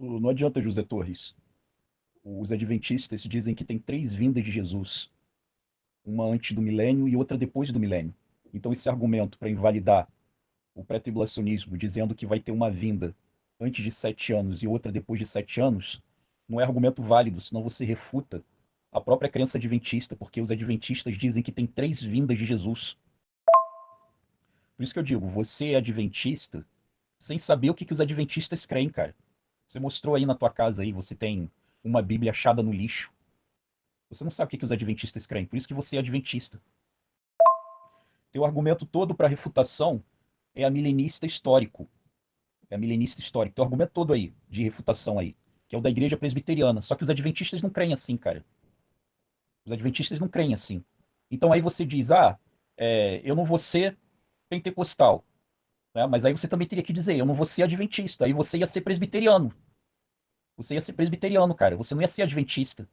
Não adianta, José Torres. Os adventistas dizem que tem três vindas de Jesus, uma antes do milênio e outra depois do milênio. Então, esse argumento para invalidar o pré-tribulacionismo, dizendo que vai ter uma vinda antes de 7 anos e outra depois de 7 anos, não é argumento válido, senão você refuta a própria crença adventista, porque os adventistas dizem que tem três vindas de Jesus. Por isso que eu digo, você é adventista sem saber o que os adventistas creem, cara. Você mostrou aí na tua casa aí, você tem uma Bíblia achada no lixo. Você não sabe o que os adventistas creem, por isso que você é adventista. Teu argumento todo para refutação é a milenista histórico. É a milenista histórico. Teu argumento todo aí, de refutação aí, que é o da igreja presbiteriana. Só que os adventistas não creem assim, cara. Os adventistas não creem assim. Então aí você diz, eu não vou ser pentecostal. Né? Mas aí você também teria que dizer, eu não vou ser adventista. Aí você ia ser presbiteriano. Você ia ser presbiteriano, cara. Você não ia ser adventista.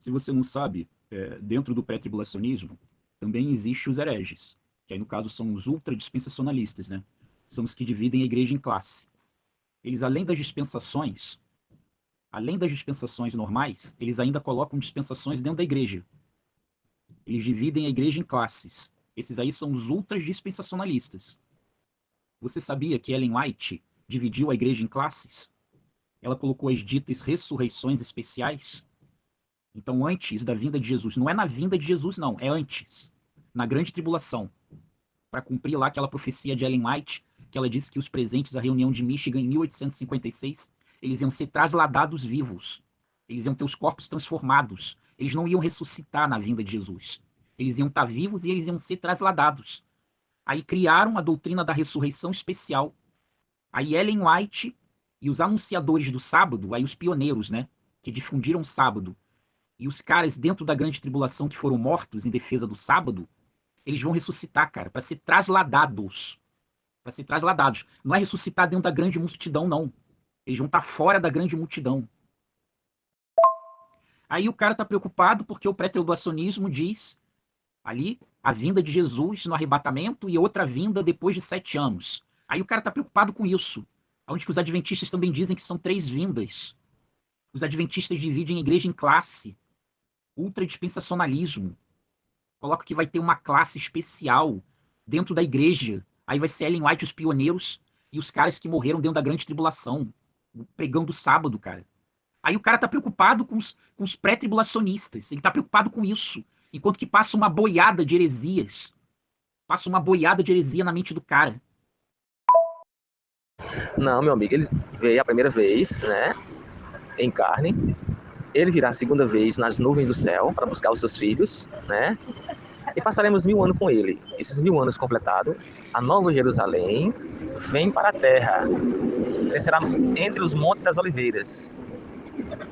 Se você não sabe, dentro do pré-tribulacionismo, também existe os hereges, que aí no caso são os ultradispensacionalistas, né? São os que dividem a igreja em classe. Eles, além das dispensações normais, eles ainda colocam dispensações dentro da igreja. Eles dividem a igreja em classes. Esses aí são os ultradispensacionalistas. Você sabia que Ellen White dividiu a igreja em classes? Ela colocou as ditas ressurreições especiais. Então, antes da vinda de Jesus, não é na vinda de Jesus, não, é antes, na grande tribulação, para cumprir lá aquela profecia de Ellen White, que ela disse que os presentes à reunião de Michigan em 1856, eles iam ser trasladados vivos, eles iam ter os corpos transformados, eles não iam ressuscitar na vinda de Jesus, eles iam estar vivos e eles iam ser trasladados. Aí criaram a doutrina da ressurreição especial. Aí Ellen White e os anunciadores do sábado, aí os pioneiros, né, que difundiram o sábado, e os caras dentro da grande tribulação que foram mortos em defesa do sábado, eles vão ressuscitar, cara, para ser trasladados. Para ser trasladados. Não é ressuscitar dentro da grande multidão, não. Eles vão estar fora da grande multidão. Aí o cara tá preocupado porque o pré-tribulacionismo diz ali a vinda de Jesus no arrebatamento e outra vinda depois de 7 anos. Aí o cara tá preocupado com isso. Onde que os adventistas também dizem que são três vindas. Os adventistas dividem a igreja em classe. Ultradispensacionalismo. Coloca que vai ter uma classe especial dentro da igreja. Aí vai ser Ellen White, os pioneiros, e os caras que morreram dentro da grande tribulação, pregando o sábado, cara. Aí o cara tá preocupado com os pré-tribulacionistas. Ele tá preocupado com isso. Enquanto que passa uma boiada de heresias. Passa uma boiada de heresia na mente do cara. Não, meu amigo, ele veio a primeira vez, né, em carne. Ele virá a segunda vez nas nuvens do céu para buscar os seus filhos, né? E passaremos 1000 anos com ele. Esses 1000 anos completados, a Nova Jerusalém vem para a terra. Descerá entre os montes das oliveiras.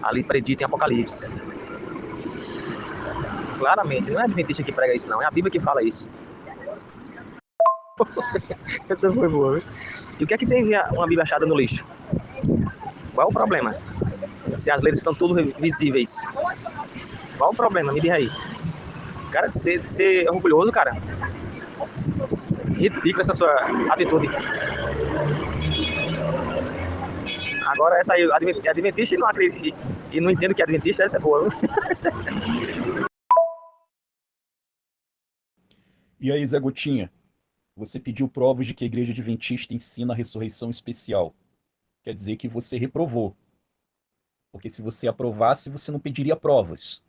Ali predito em Apocalipse. Claramente, não é adventista que prega isso, não. É a Bíblia que fala isso. Essa foi boa, viu? E o que é que tem uma Bíblia achada no lixo? Qual é o problema? Se as letras estão todas visíveis. Qual o problema? Me diz aí. Cara, ser orgulhoso, cara. Ridícula essa sua atitude. Agora essa aí, adventista e não acredita e não entendo que é adventista, essa é boa. E aí, Zé Gotinha, você pediu provas de que a igreja adventista ensina a ressurreição especial. Quer dizer que você reprovou. Porque se você aprovasse, você não pediria provas.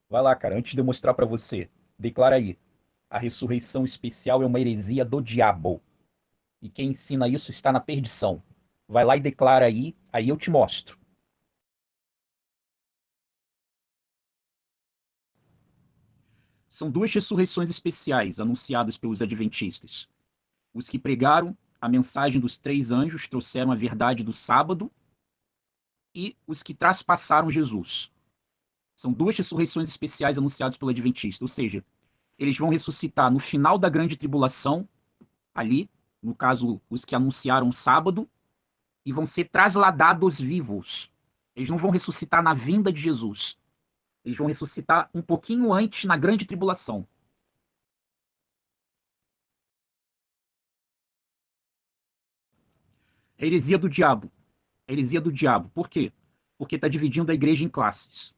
Vai lá, cara, antes de eu mostrar para você, declara aí. A ressurreição especial é uma heresia do diabo. E quem ensina isso está na perdição. Vai lá e declara aí eu te mostro. São duas ressurreições especiais anunciadas pelos adventistas. Os que pregaram a mensagem dos três anjos trouxeram a verdade do sábado e os que traspassaram Jesus. São duas ressurreições especiais anunciadas pelo adventista, ou seja, eles vão ressuscitar no final da grande tribulação, ali, no caso, os que anunciaram o sábado, e vão ser trasladados vivos. Eles não vão ressuscitar na vinda de Jesus. Eles vão ressuscitar um pouquinho antes, na grande tribulação. É heresia do diabo. É heresia do diabo. Por quê? Porque está dividindo a igreja em classes.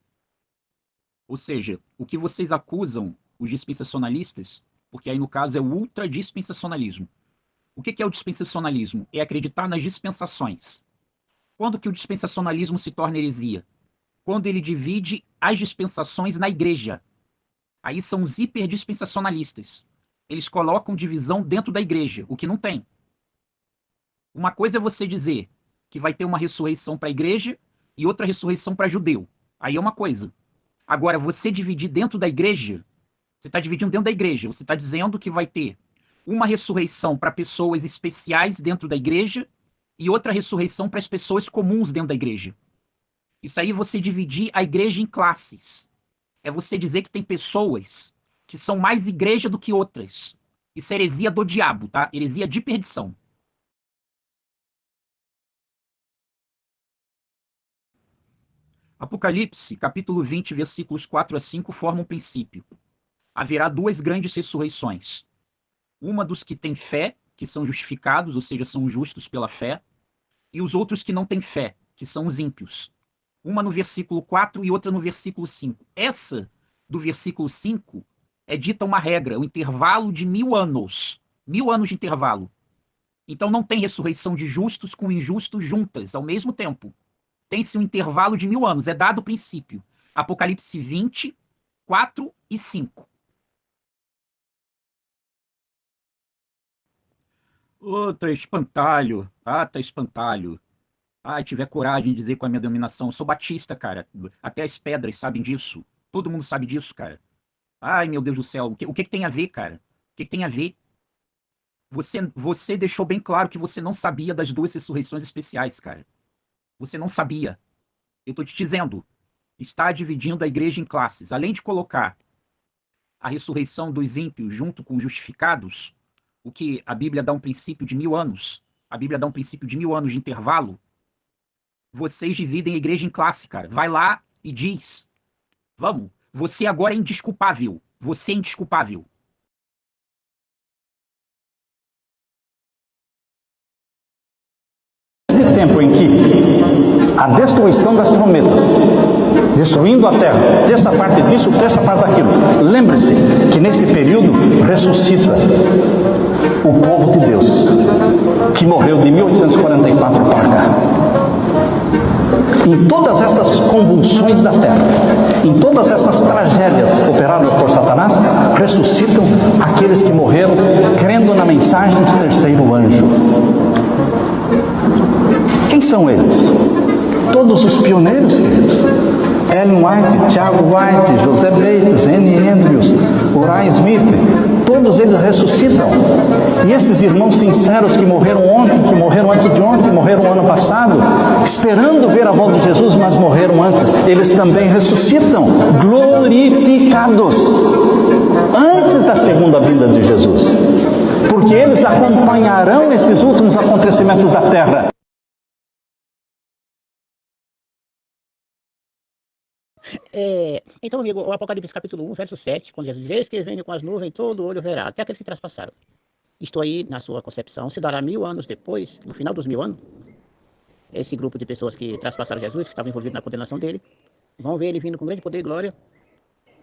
Ou seja, o que vocês acusam os dispensacionalistas, porque aí no caso é o ultradispensacionalismo. O que é o dispensacionalismo? É acreditar nas dispensações. Quando que o dispensacionalismo se torna heresia? Quando ele divide as dispensações na igreja. Aí são os hiperdispensacionalistas. Eles colocam divisão dentro da igreja, o que não tem. Uma coisa é você dizer que vai ter uma ressurreição para a igreja e outra ressurreição para judeu. Aí é uma coisa. Agora, você dividir dentro da igreja, você está dividindo dentro da igreja, você está dizendo que vai ter uma ressurreição para pessoas especiais dentro da igreja e outra ressurreição para as pessoas comuns dentro da igreja. Isso aí é você dividir a igreja em classes. É você dizer que tem pessoas que são mais igreja do que outras. Isso é heresia do diabo, tá? Heresia de perdição. Apocalipse, capítulo 20, versículos 4 a 5, forma um princípio. Haverá duas grandes ressurreições. Uma dos que têm fé, que são justificados, ou seja, são justos pela fé, e os outros que não têm fé, que são os ímpios. Uma no versículo 4 e outra no versículo 5. Essa do versículo 5 é dita uma regra, um intervalo de 1000 anos. 1000 anos de intervalo. Então não tem ressurreição de justos com injustos juntas ao mesmo tempo. Tem-se um intervalo de 1000 anos. É dado o princípio. Apocalipse 20, 4 e 5. Ô, tá espantalho. Ah, tá espantalho. Ah, tiver coragem de dizer com a minha denominação. Eu sou batista, cara. Até as pedras sabem disso. Todo mundo sabe disso, cara. Ai, meu Deus do céu. O que que tem a ver, cara? O que que tem a ver? Você deixou bem claro que você não sabia das duas ressurreições especiais, cara. Você não sabia. Eu tô te dizendo. Está dividindo a igreja em classes. Além de colocar a ressurreição dos ímpios junto com os justificados, o que a Bíblia dá um princípio de 1000 anos, a Bíblia dá um princípio de 1000 anos de intervalo, vocês dividem a igreja em classe, cara. Vai lá e diz, vamos, você agora é indesculpável. Você é indesculpável. Nesse tempo em que a destruição das trombetas, destruindo a terra, terça parte disso, terça parte daquilo, lembre-se que nesse período ressuscita o povo de Deus, que morreu de 1844 para cá. Em todas estas convulsões da terra, em todas essas tragédias operadas por Satanás, ressuscitam aqueles que morreram crendo na mensagem do terceiro anjo. Quem são eles? Todos os pioneiros, queridos. Ellen White, Thiago White, José Bates, Annie Andrews, Uriah Smith, todos eles ressuscitam. E esses irmãos sinceros que morreram ontem, que morreram antes de ontem, que morreram ano passado, esperando ver a volta de Jesus, mas morreram antes, eles também ressuscitam, glorificados, antes da segunda vinda de Jesus. Porque eles acompanharão estes últimos acontecimentos da terra. Então, amigo, o Apocalipse capítulo 1, verso 7, quando Jesus diz: eis que venho com as nuvens, todo olho verá, até aqueles que traspassaram. Isto aí, na sua concepção, se dará 1000 anos depois, no final dos 1000 anos, esse grupo de pessoas que traspassaram Jesus, que estavam envolvidos na condenação dele, vão ver ele vindo com grande poder e glória.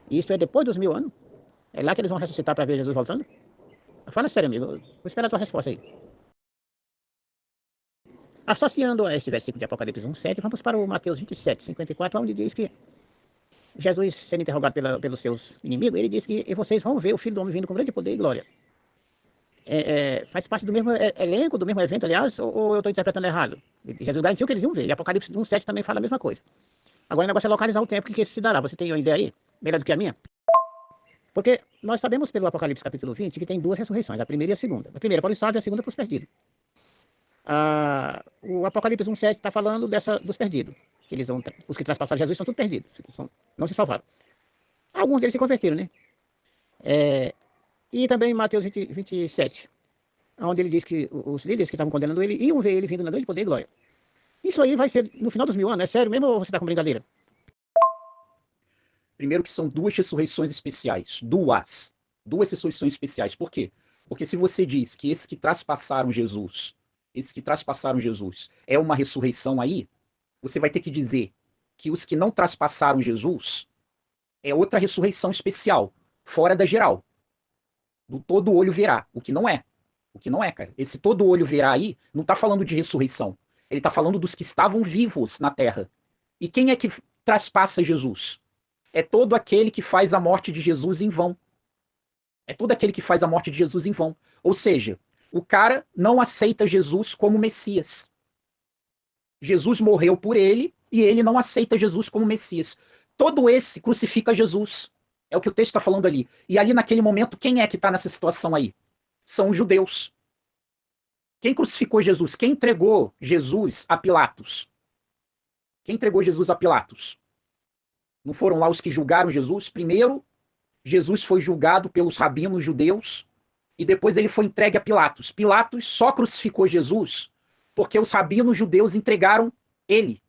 E isto é depois dos 1000 anos. É lá que eles vão ressuscitar para ver Jesus voltando? Fala sério, amigo, vou esperar a tua resposta aí. Associando a este versículo de Apocalipse 1, 7, vamos para o Mateus 27, 54, onde diz que Jesus, sendo interrogado pelos seus inimigos, ele diz que vocês vão ver o Filho do Homem vindo com grande poder e glória. Faz parte do mesmo elenco, do mesmo evento, aliás, ou eu estou interpretando errado? Jesus garantiu que eles iam ver, e Apocalipse 1:7 também fala a mesma coisa. Agora o negócio é localizar o tempo que isso se dará. Você tem uma ideia aí? Melhor do que a minha? Porque nós sabemos pelo Apocalipse capítulo 20 que tem duas ressurreições, a primeira e a segunda. A primeira para os salvos e a segunda para os perdidos. O Apocalipse 1:7 está falando dos perdidos. Os que traspassaram Jesus são todos perdidos, não se salvaram. Alguns deles se converteram, né? E também em Mateus 27, onde ele diz que os líderes que estavam condenando ele iam ver ele vindo na grande poder e glória. Isso aí vai ser no final dos 1000 anos, é sério mesmo ou você está com brincadeira? Primeiro que são duas ressurreições especiais. Duas ressurreições especiais. Por quê? Porque se você diz que esses que traspassaram Jesus esses que traspassaram Jesus, é uma ressurreição aí, você vai ter que dizer que os que não traspassaram Jesus é outra ressurreição especial, fora da geral. Do todo olho verá, o que não é. O que não é, cara. Esse todo olho verá aí não está falando de ressurreição. Ele está falando dos que estavam vivos na terra. E quem é que traspassa Jesus? É todo aquele que faz a morte de Jesus em vão. É todo aquele que faz a morte de Jesus em vão. Ou seja, o cara não aceita Jesus como Messias. Jesus morreu por ele e ele não aceita Jesus como Messias. Todo esse crucifica Jesus. É o que o texto está falando ali. E ali naquele momento, quem é que está nessa situação aí? São os judeus. Quem crucificou Jesus? Quem entregou Jesus a Pilatos? Quem entregou Jesus a Pilatos? Não foram lá os que julgaram Jesus? Primeiro, Jesus foi julgado pelos rabinos judeus e depois ele foi entregue a Pilatos. Pilatos só crucificou Jesus porque os rabinos judeus entregaram ele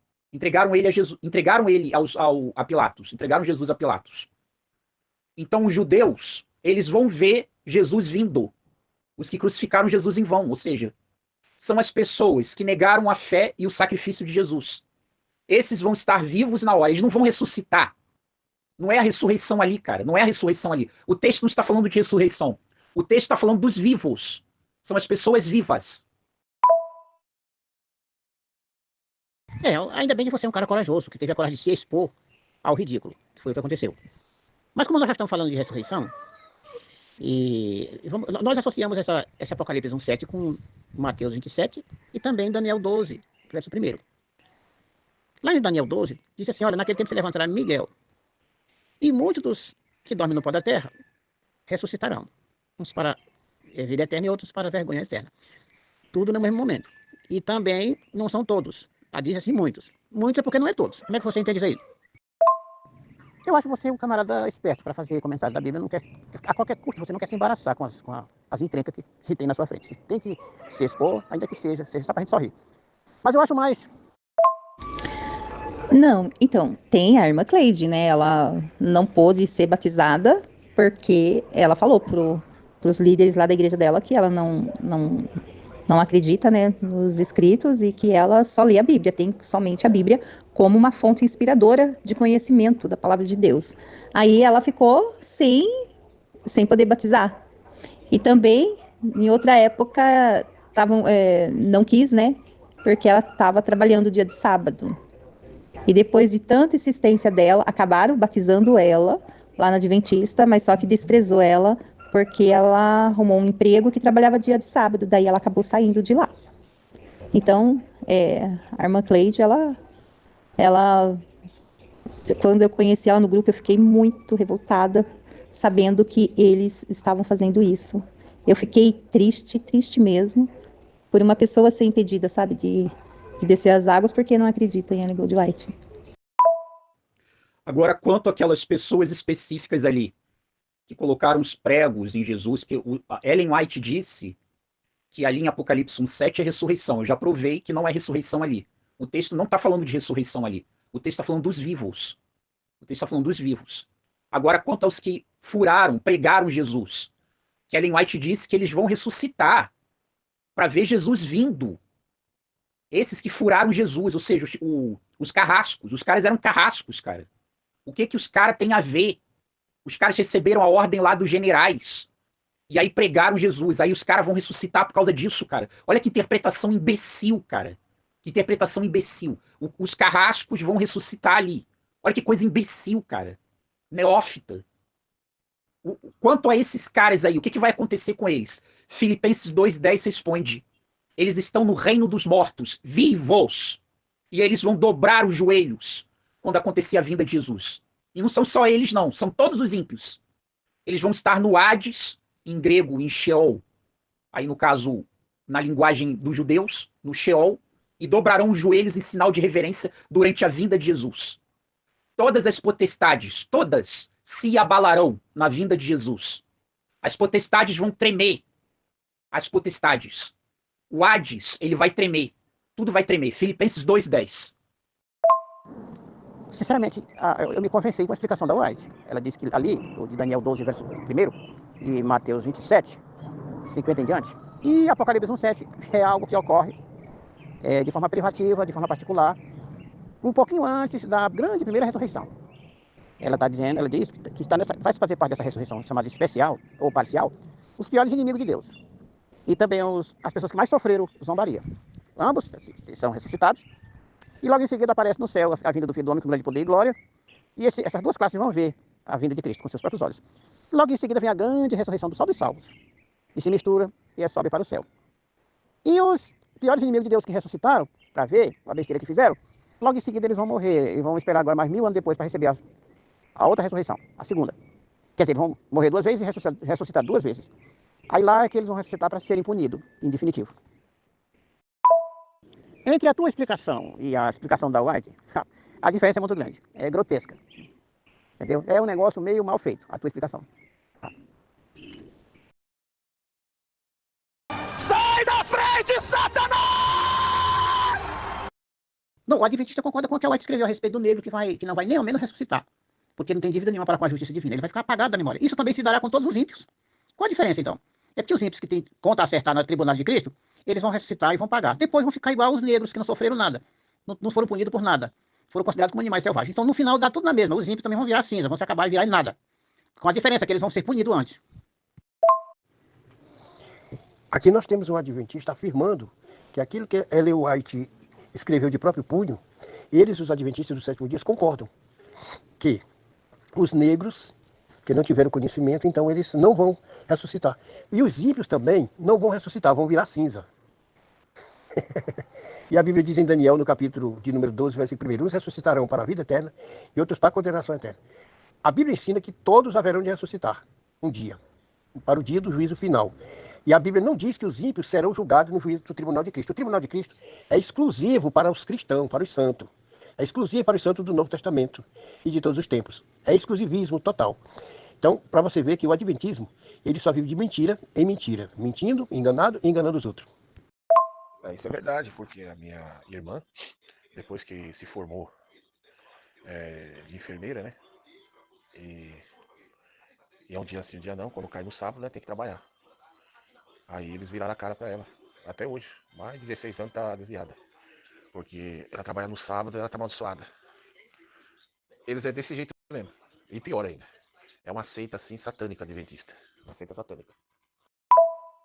a Jesus, entregaram ele a Pilatos, entregaram Jesus a Pilatos. Então os judeus, eles vão ver Jesus vindo, os que crucificaram Jesus em vão, ou seja, são as pessoas que negaram a fé e o sacrifício de Jesus. Esses vão estar vivos na hora, eles não vão ressuscitar. Não é a ressurreição ali, cara, não é a ressurreição ali. O texto não está falando de ressurreição, o texto está falando dos vivos, são as pessoas vivas. Ainda bem que você é um cara corajoso, que teve a coragem de se expor ao ridículo. Foi o que aconteceu. Mas como nós já estamos falando de ressurreição, nós associamos esse Apocalipse 1:7 com Mateus 27 e também Daniel 12, verso 1. Lá em Daniel 12, diz assim, olha, naquele tempo se levantará Miguel, e muitos dos que dormem no pó da terra ressuscitarão, uns para a vida eterna e outros para a vergonha eterna. Tudo no mesmo momento. E também não são todos. Diz assim muitos. Muitos é porque não é todos. Como é que você entende isso aí? Eu acho você um camarada esperto para fazer comentário da Bíblia. Não quer, a qualquer custo você não quer se embaraçar com as encrencas que tem na sua frente. Você tem que se expor, ainda que seja só pra gente sorrir. Mas eu acho mais... Não, então, tem a irmã Cleide, né? Ela não pôde ser batizada porque ela falou pros líderes lá da igreja dela que ela não acredita, né, nos escritos e que ela só lê a Bíblia, tem somente a Bíblia como uma fonte inspiradora de conhecimento da palavra de Deus. Aí ela ficou sem poder batizar. E também, em outra época, não quis, né, porque ela estava trabalhando dia de sábado. E depois de tanta insistência dela, acabaram batizando ela lá na Adventista, mas só que desprezou ela porque ela arrumou um emprego que trabalhava dia de sábado, daí ela acabou saindo de lá. Então, a irmã Cleide, ela, quando eu conheci ela no grupo, eu fiquei muito revoltada, sabendo que eles estavam fazendo isso. Eu fiquei triste mesmo, por uma pessoa ser impedida, sabe, de descer as águas, porque não acredita em Ellen G. White. Agora, quanto àquelas pessoas específicas ali, que colocaram os pregos em Jesus, que Ellen White disse que ali em Apocalipse 1:7 é ressurreição. Eu já provei que não é ressurreição ali. O texto não está falando de ressurreição ali. O texto está falando dos vivos. O texto está falando dos vivos. Agora, quanto aos que pregaram Jesus, que Ellen White disse que eles vão ressuscitar para ver Jesus vindo. Esses que furaram Jesus, ou seja, os carrascos. Os caras eram carrascos, cara. O que os caras têm a ver? Os caras receberam a ordem lá dos generais. E aí pregaram Jesus. Aí os caras vão ressuscitar por causa disso, cara. Olha que interpretação imbecil, cara. Que interpretação imbecil. Os carrascos vão ressuscitar ali. Olha que coisa imbecil, cara. Neófita. Quanto a esses caras aí, o que vai acontecer com eles? Filipenses 2:10 responde. Eles estão no reino dos mortos, vivos. E eles vão dobrar os joelhos quando acontecer a vinda de Jesus. E não são só eles, não. São todos os ímpios. Eles vão estar no Hades, em grego, em Sheol. Aí, no caso, na linguagem dos judeus, no Sheol. E dobrarão os joelhos em sinal de reverência durante a vinda de Jesus. Todas as potestades, todas, se abalarão na vinda de Jesus. As potestades vão tremer. As potestades. O Hades, ele vai tremer. Tudo vai tremer. Filipenses 2:10. Sinceramente, eu me convencei com a explicação da White. Ela disse que ali, o de Daniel 12, verso 1, e Mateus 27, 50 em diante, E Apocalipse 1:7 é algo que ocorre de forma privativa, de forma particular, um pouquinho antes da grande primeira ressurreição. Ela diz que vai fazer parte dessa ressurreição chamada especial ou parcial, os piores inimigos de Deus. E também as pessoas que mais sofreram zombaria. Ambos são ressuscitados. E logo em seguida aparece no céu a vinda do Filho do Homem com grande poder e glória. E essas duas classes vão ver a vinda de Cristo com seus próprios olhos. Logo em seguida vem a grande ressurreição do sol dos salvos. E se mistura e sobe para o céu. E os piores inimigos de Deus que ressuscitaram, para ver a besteira que fizeram, logo em seguida eles vão morrer e vão esperar agora mais 1000 anos depois para receber a outra ressurreição, a segunda. Quer dizer, vão morrer 2 vezes e ressuscitar 2 vezes. Aí lá é que eles vão ressuscitar para serem punidos, em definitivo. Entre a tua explicação e a explicação da White, a diferença é muito grande, é grotesca. Entendeu? É um negócio meio mal feito, a tua explicação. Sai da frente, Satanás! Não, o Adventista concorda com o que a White escreveu a respeito do negro que não vai nem ao menos ressuscitar. Porque não tem dívida nenhuma para com a justiça divina. Ele vai ficar apagado da memória. Isso também se dará com todos os ímpios. Qual a diferença, então? É porque os ímpios que têm conta a acertar no tribunal de Cristo, eles vão ressuscitar e vão pagar. Depois vão ficar igual aos negros que não sofreram nada. Não foram punidos por nada. Foram considerados como animais selvagens. Então, no final, dá tudo na mesma. Os ímpios também vão virar cinza, vão se acabar e virar em nada. Com a diferença que eles vão ser punidos antes. Aqui nós temos um adventista afirmando que aquilo que Ellen White escreveu de próprio punho, eles, os adventistas dos 7º dias, concordam que os negros que não tiveram conhecimento, então eles não vão ressuscitar. E os ímpios também não vão ressuscitar, vão virar cinza. E a Bíblia diz em Daniel, no capítulo de número 12, versículo 1, uns ressuscitarão para a vida eterna e outros para a condenação eterna. A Bíblia ensina que todos haverão de ressuscitar um dia, para o dia do juízo final. E a Bíblia não diz que os ímpios serão julgados no juízo do tribunal de Cristo. O tribunal de Cristo é exclusivo para os cristãos, para os santos. É exclusivo para os santos do Novo Testamento e de todos os tempos. É exclusivismo total. Então, para você ver que o adventismo, ele só vive de mentira em mentira. Mentindo, enganado e enganando os outros. Isso é verdade, porque a minha irmã, depois que se formou de enfermeira, né? E é um dia sim, um dia não, quando cai no sábado, né, tem que trabalhar. Aí eles viraram a cara pra ela, até hoje, mais de 16 anos tá desviada. Porque ela trabalha no sábado e ela tá amaldiçoada. Eles é desse jeito mesmo, e pior ainda. É uma seita assim satânica adventista, uma seita satânica.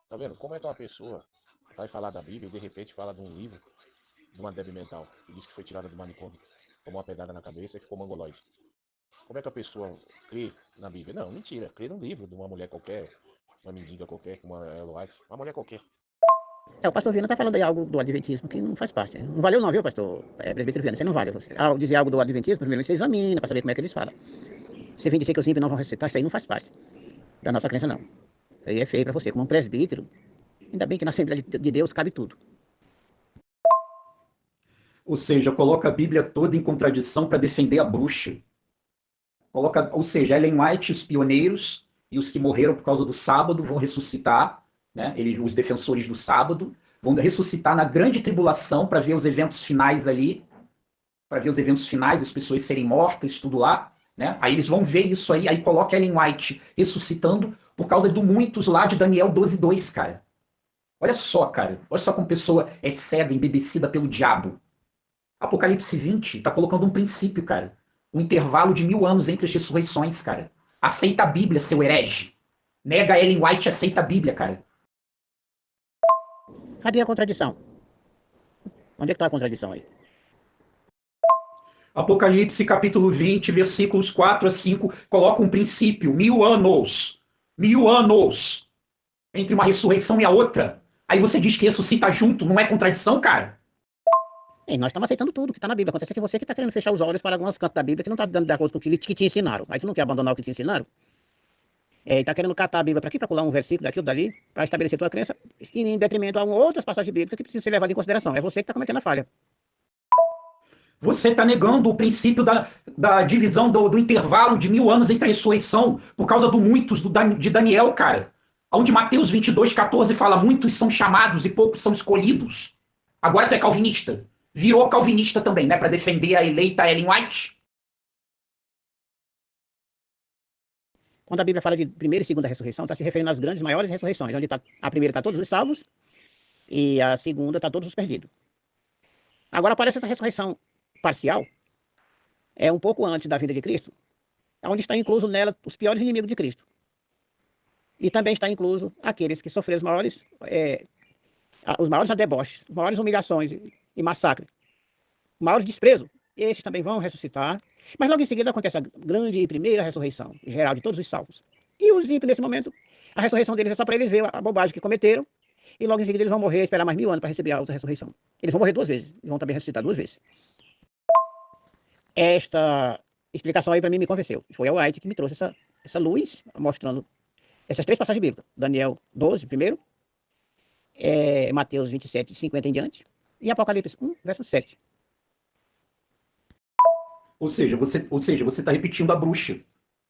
Tá vendo? Como é que uma pessoa vai falar da Bíblia e de repente fala de um livro de uma débil mental, que diz que foi tirada do manicômio, tomou uma pedrada na cabeça e ficou mongoloide? Como é que a pessoa crê na Bíblia? Não, mentira, crê num livro de uma mulher qualquer, uma mendiga qualquer, como uma Ellen White, uma mulher qualquer. O pastor Viana está falando aí algo do adventismo que não faz parte. Não valeu não, viu, pastor presbítero Viana? Você não vale. Ao dizer algo do adventismo, primeiro você examina para saber como é que eles falam. Você vem dizer que os ímpios não vão ressuscitar, isso aí não faz parte da nossa crença, não. Isso aí é feio para você, como um presbítero. Ainda bem que na Assembleia de Deus cabe tudo. Ou seja, coloca a Bíblia toda em contradição para defender a bruxa. Ou seja, Ellen White, os pioneiros e os que morreram por causa do sábado vão ressuscitar, né? Os defensores do sábado vão ressuscitar na grande tribulação para ver os eventos finais ali, para ver os eventos finais, as pessoas serem mortas, tudo lá, né? Aí eles vão ver isso aí coloca Ellen White ressuscitando por causa do muitos lá de Daniel 12:2, cara. Olha só, cara, olha só como a pessoa é cega, embebecida pelo diabo. Apocalipse 20 tá colocando um princípio, cara. Um intervalo de 1000 anos entre as ressurreições, cara. Aceita a Bíblia, seu herege. Nega a Ellen White e aceita a Bíblia, cara. Cadê a contradição? Onde é que tá a contradição aí? Apocalipse capítulo 20, versículos 4 a 5, coloca um princípio. 1000 anos. 1000 anos. Entre uma ressurreição e a outra. Aí você diz que ressuscita junto, não é contradição, cara? E nós estamos aceitando tudo que está na Bíblia. Acontece que você que está querendo fechar os olhos para alguns cantos da Bíblia que não está dando de acordo com o que te ensinaram. Aí tu não quer abandonar o que te ensinaram? Está querendo catar a Bíblia para aqui, para colar um versículo daqui ou dali, para estabelecer tua crença, em detrimento a outras passagens bíblicas que precisam ser levadas em consideração. É você que está cometendo a falha. Você está negando o princípio da divisão do intervalo de 1000 anos entre a ressurreição por causa do muitos de Daniel, cara. Onde Mateus 22:14 fala muitos são chamados e poucos são escolhidos. Agora tu é calvinista. Virou calvinista também, né? Para defender a eleita Ellen White. Quando a Bíblia fala de primeira e segunda ressurreição, está se referindo às grandes, maiores ressurreições, onde a primeira está todos os salvos e a segunda está todos os perdidos. Agora aparece essa ressurreição parcial, é um pouco antes da vinda de Cristo, onde está incluso nela os piores inimigos de Cristo. E também está incluso aqueles que sofreram os maiores deboches, as maiores humilhações e massacres, o maior desprezo. Estes também vão ressuscitar, mas logo em seguida acontece a grande e primeira ressurreição geral de todos os salvos. E os ímpios, nesse momento, a ressurreição deles é só para eles ver a bobagem que cometeram, e logo em seguida eles vão morrer, esperar mais 1000 anos para receber a outra ressurreição. Eles vão morrer 2 vezes, e vão também ressuscitar 2 vezes. Esta explicação aí para mim me convenceu. Foi a White que me trouxe essa luz, mostrando essas 3 passagens bíblicas. Daniel 12, primeiro, Mateus 27, 50 em diante, e Apocalipse 1, verso 7. Ou seja, você está repetindo a bruxa.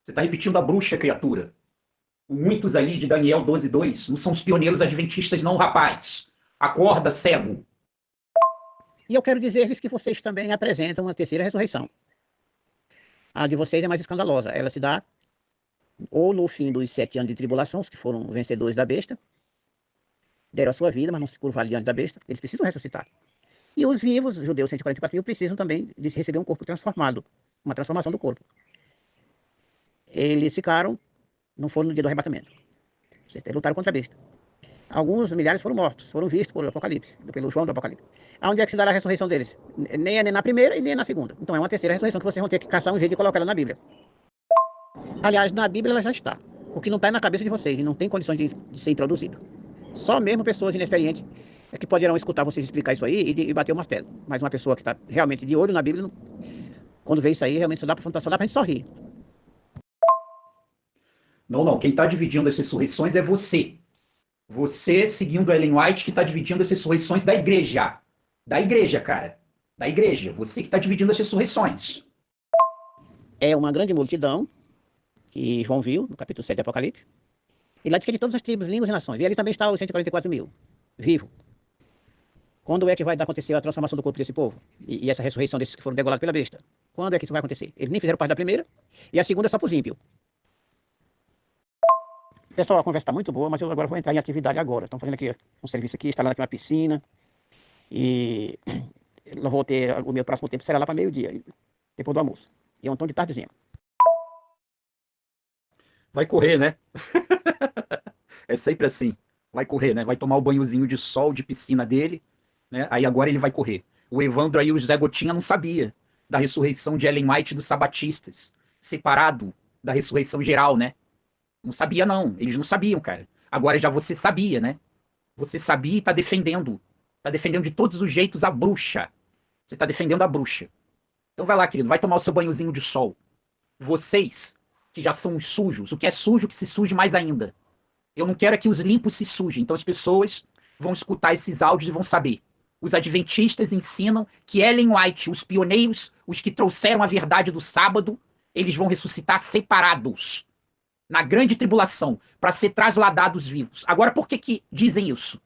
Você está repetindo a bruxa, criatura. Muitos ali de Daniel 12:2 não são os pioneiros adventistas, não, rapaz. Acorda, cego. E eu quero dizer-lhes que vocês também apresentam uma terceira ressurreição. A de vocês é mais escandalosa. Ela se dá ou no fim dos 7 anos de tribulação, os que foram vencedores da besta, deram a sua vida, mas não se curvaram diante da besta. Eles precisam ressuscitar. E os vivos, os judeus 144 mil, precisam também de receber um corpo transformado, uma transformação do corpo. Eles não foram no dia do arrebatamento. Eles lutaram contra a besta. Alguns milhares foram mortos, foram vistos pelo Apocalipse, pelo João do Apocalipse. Aonde é que se dará a ressurreição deles? Nem é na primeira e nem é na segunda. Então é uma terceira ressurreição que vocês vão ter que caçar um jeito de colocar ela na Bíblia. Aliás, na Bíblia ela já está. O que não está na cabeça de vocês e não tem condições de ser introduzido. Só mesmo pessoas inexperientes é que poderão escutar vocês explicar isso aí e bater o martelo. Mas uma pessoa que está realmente de olho na Bíblia, quando vê isso aí, realmente só dá pra gente sorrir. Não. Quem está dividindo as ressurreições é você. Você, seguindo a Ellen White, que está dividindo as ressurreições da igreja. Da igreja, cara. Da igreja. Você que está dividindo as ressurreições. É uma grande multidão que João viu, no capítulo 7 do Apocalipse. E lá diz que é de todas as tribos, línguas e nações. E ali também está os 144 mil, vivo. Quando é que vai acontecer a transformação do corpo desse povo? E essa ressurreição desses que foram degolados pela besta? Quando é que isso vai acontecer? Eles nem fizeram parte da primeira, e a segunda é só para os ímpios. Pessoal, a conversa está muito boa, mas eu agora vou entrar em atividade agora. Estão fazendo aqui um serviço aqui, instalando aqui uma piscina. E eu vou ter, o meu próximo tempo será lá para meio-dia, depois do almoço. E é um tom de tardezinha. Vai correr, né? É sempre assim. Vai correr, né? Vai tomar o banhozinho de sol, de piscina dele, né? Aí agora ele vai correr. O Evandro aí, o José Gotinha, não sabia da ressurreição de Ellen White dos sabatistas, separado da ressurreição geral, né? Não sabia, não. Eles não sabiam, cara. Agora já você sabia, né? Você sabia e tá defendendo. Tá defendendo de todos os jeitos a bruxa. Você tá defendendo a bruxa. Então vai lá, querido. Vai tomar o seu banhozinho de sol. Vocês, que já são os sujos. O que é sujo, que se suje mais ainda. Eu não quero é que os limpos se sujem. Então as pessoas vão escutar esses áudios e vão saber. Os adventistas ensinam que Ellen White, os pioneiros, os que trouxeram a verdade do sábado, eles vão ressuscitar separados. Na grande tribulação, para ser trasladados vivos. Agora, por que dizem isso?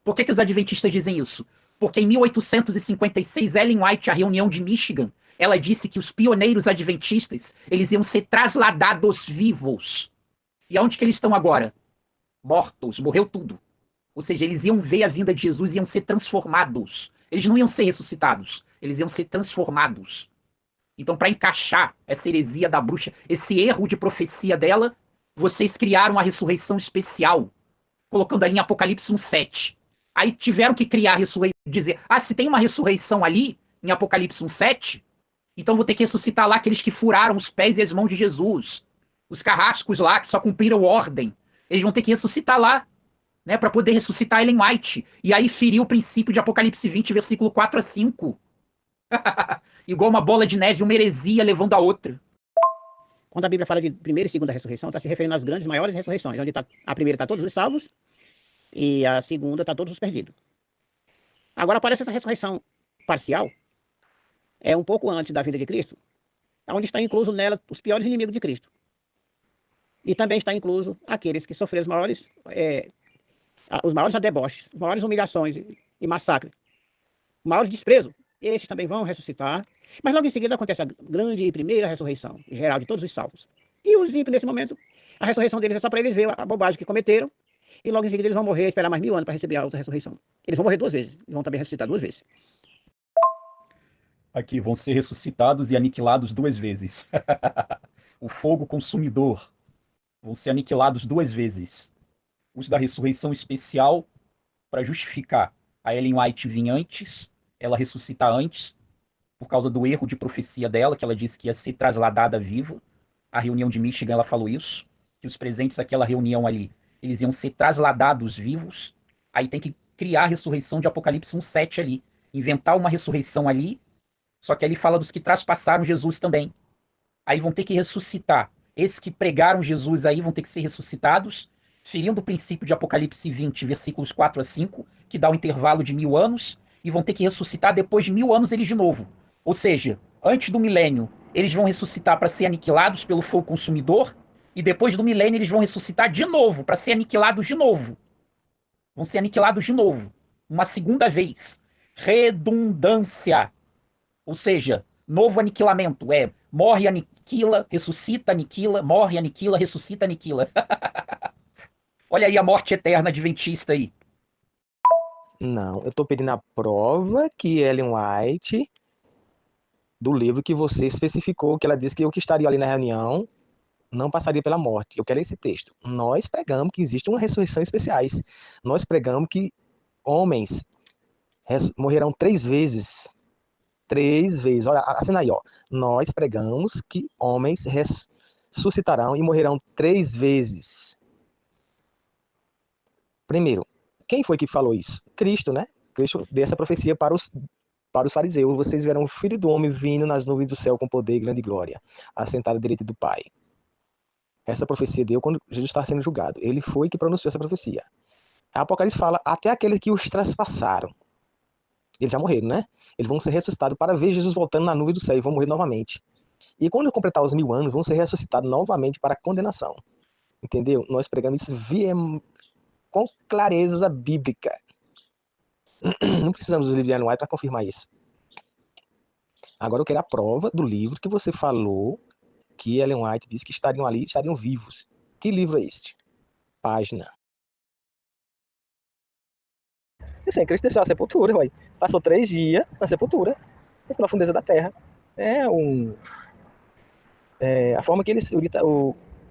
Por que os adventistas dizem isso? Porque em 1856, Ellen White, a reunião de Michigan, ela disse que os pioneiros adventistas, eles iam ser trasladados vivos. E aonde que eles estão agora? Mortos, morreu tudo. Ou seja, eles iam ver a vinda de Jesus e iam ser transformados. Eles não iam ser ressuscitados, eles iam ser transformados. Então, para encaixar essa heresia da bruxa, esse erro de profecia dela, vocês criaram uma ressurreição especial, colocando ali em Apocalipse 1:7. Aí tiveram que criar a ressurreição, dizer, se tem uma ressurreição ali, em Apocalipse 1:7, então vou ter que ressuscitar lá aqueles que furaram os pés e as mãos de Jesus. Os carrascos lá, que só cumpriram ordem. Eles vão ter que ressuscitar lá, né, para poder ressuscitar Ellen White. E aí ferir o princípio de Apocalipse 20, versículo 4-5. Igual uma bola de neve, uma heresia levando a outra. Quando a Bíblia fala de primeira e segunda ressurreição, está se referindo às grandes, maiores ressurreições, onde a primeira está todos os salvos e a segunda está todos os perdidos. Agora aparece essa ressurreição parcial, é um pouco antes da vinda de Cristo, onde está incluso nela os piores inimigos de Cristo. E também está incluso aqueles que sofreram os maiores deboches, as maiores humilhações e massacres, o maior desprezo. Estes também vão ressuscitar, mas logo em seguida acontece a grande e primeira ressurreição geral de todos os salvos. E os ímpios, nesse momento, a ressurreição deles é só para eles verem a bobagem que cometeram, e logo em seguida eles vão morrer, esperar mais 1000 anos para receber a outra ressurreição. Eles vão morrer 2 vezes, e vão também ressuscitar 2 vezes. Aqui vão ser ressuscitados e aniquilados 2 vezes. O fogo consumidor. Vão ser aniquilados 2 vezes. Os da ressurreição especial, para justificar a Ellen White vir antes, ela ressuscitar antes, por causa do erro de profecia dela, que ela disse que ia ser trasladada viva. A reunião de Michigan, ela falou isso, que os presentes daquela reunião ali, eles iam ser trasladados vivos. Aí tem que criar a ressurreição de Apocalipse 1:7 ali, inventar uma ressurreição ali, só que ali fala dos que traspassaram Jesus também. Aí vão ter que ressuscitar. Esses que pregaram Jesus aí vão ter que ser ressuscitados, ferindo o princípio de Apocalipse 20, versículos 4 a 5, que dá um intervalo de 1000 anos, e vão ter que ressuscitar depois de 1000 anos eles de novo. Ou seja, antes do milênio, eles vão ressuscitar para ser aniquilados pelo fogo consumidor, e depois do milênio eles vão ressuscitar de novo, para ser aniquilados de novo. Vão ser aniquilados de novo. Uma segunda vez. Redundância. Ou seja, novo aniquilamento. Morre, aniquila, ressuscita, aniquila, morre, aniquila, ressuscita, aniquila. Olha aí a morte eterna adventista aí. Não, eu tô pedindo a prova que Ellen White, do livro que você especificou, que ela disse que eu que estaria ali na reunião, não passaria pela morte. Eu quero esse texto. Nós pregamos que existe uma ressurreição especiais. Nós pregamos que homens morrerão 3 vezes. 3 vezes. Olha, assina aí, ó. Nós pregamos que homens ressuscitarão e morrerão 3 vezes. Primeiro, quem foi que falou isso? Cristo, né? Cristo deu essa profecia para os fariseus. Vocês verão o Filho do Homem vindo nas nuvens do céu com poder e grande glória, assentado à direita do Pai. Essa profecia deu quando Jesus está sendo julgado. Ele foi que pronunciou essa profecia. A Apocalipse fala até aqueles que os traspassaram. Eles já morreram, né? Eles vão ser ressuscitados para ver Jesus voltando na nuvem do céu e vão morrer novamente. E quando completar os 1000 anos, vão ser ressuscitados novamente para a condenação. Entendeu? Nós pregamos isso com clareza bíblica. Não precisamos do livro de Ellen White para confirmar isso. Agora eu quero a prova do livro que você falou que Ellen White disse que estariam ali, estariam vivos. Que livro é este? Página. Assim, Cristo deixou a sepultura, ué. Passou 3 dias na sepultura, nas profundezas da terra. A forma que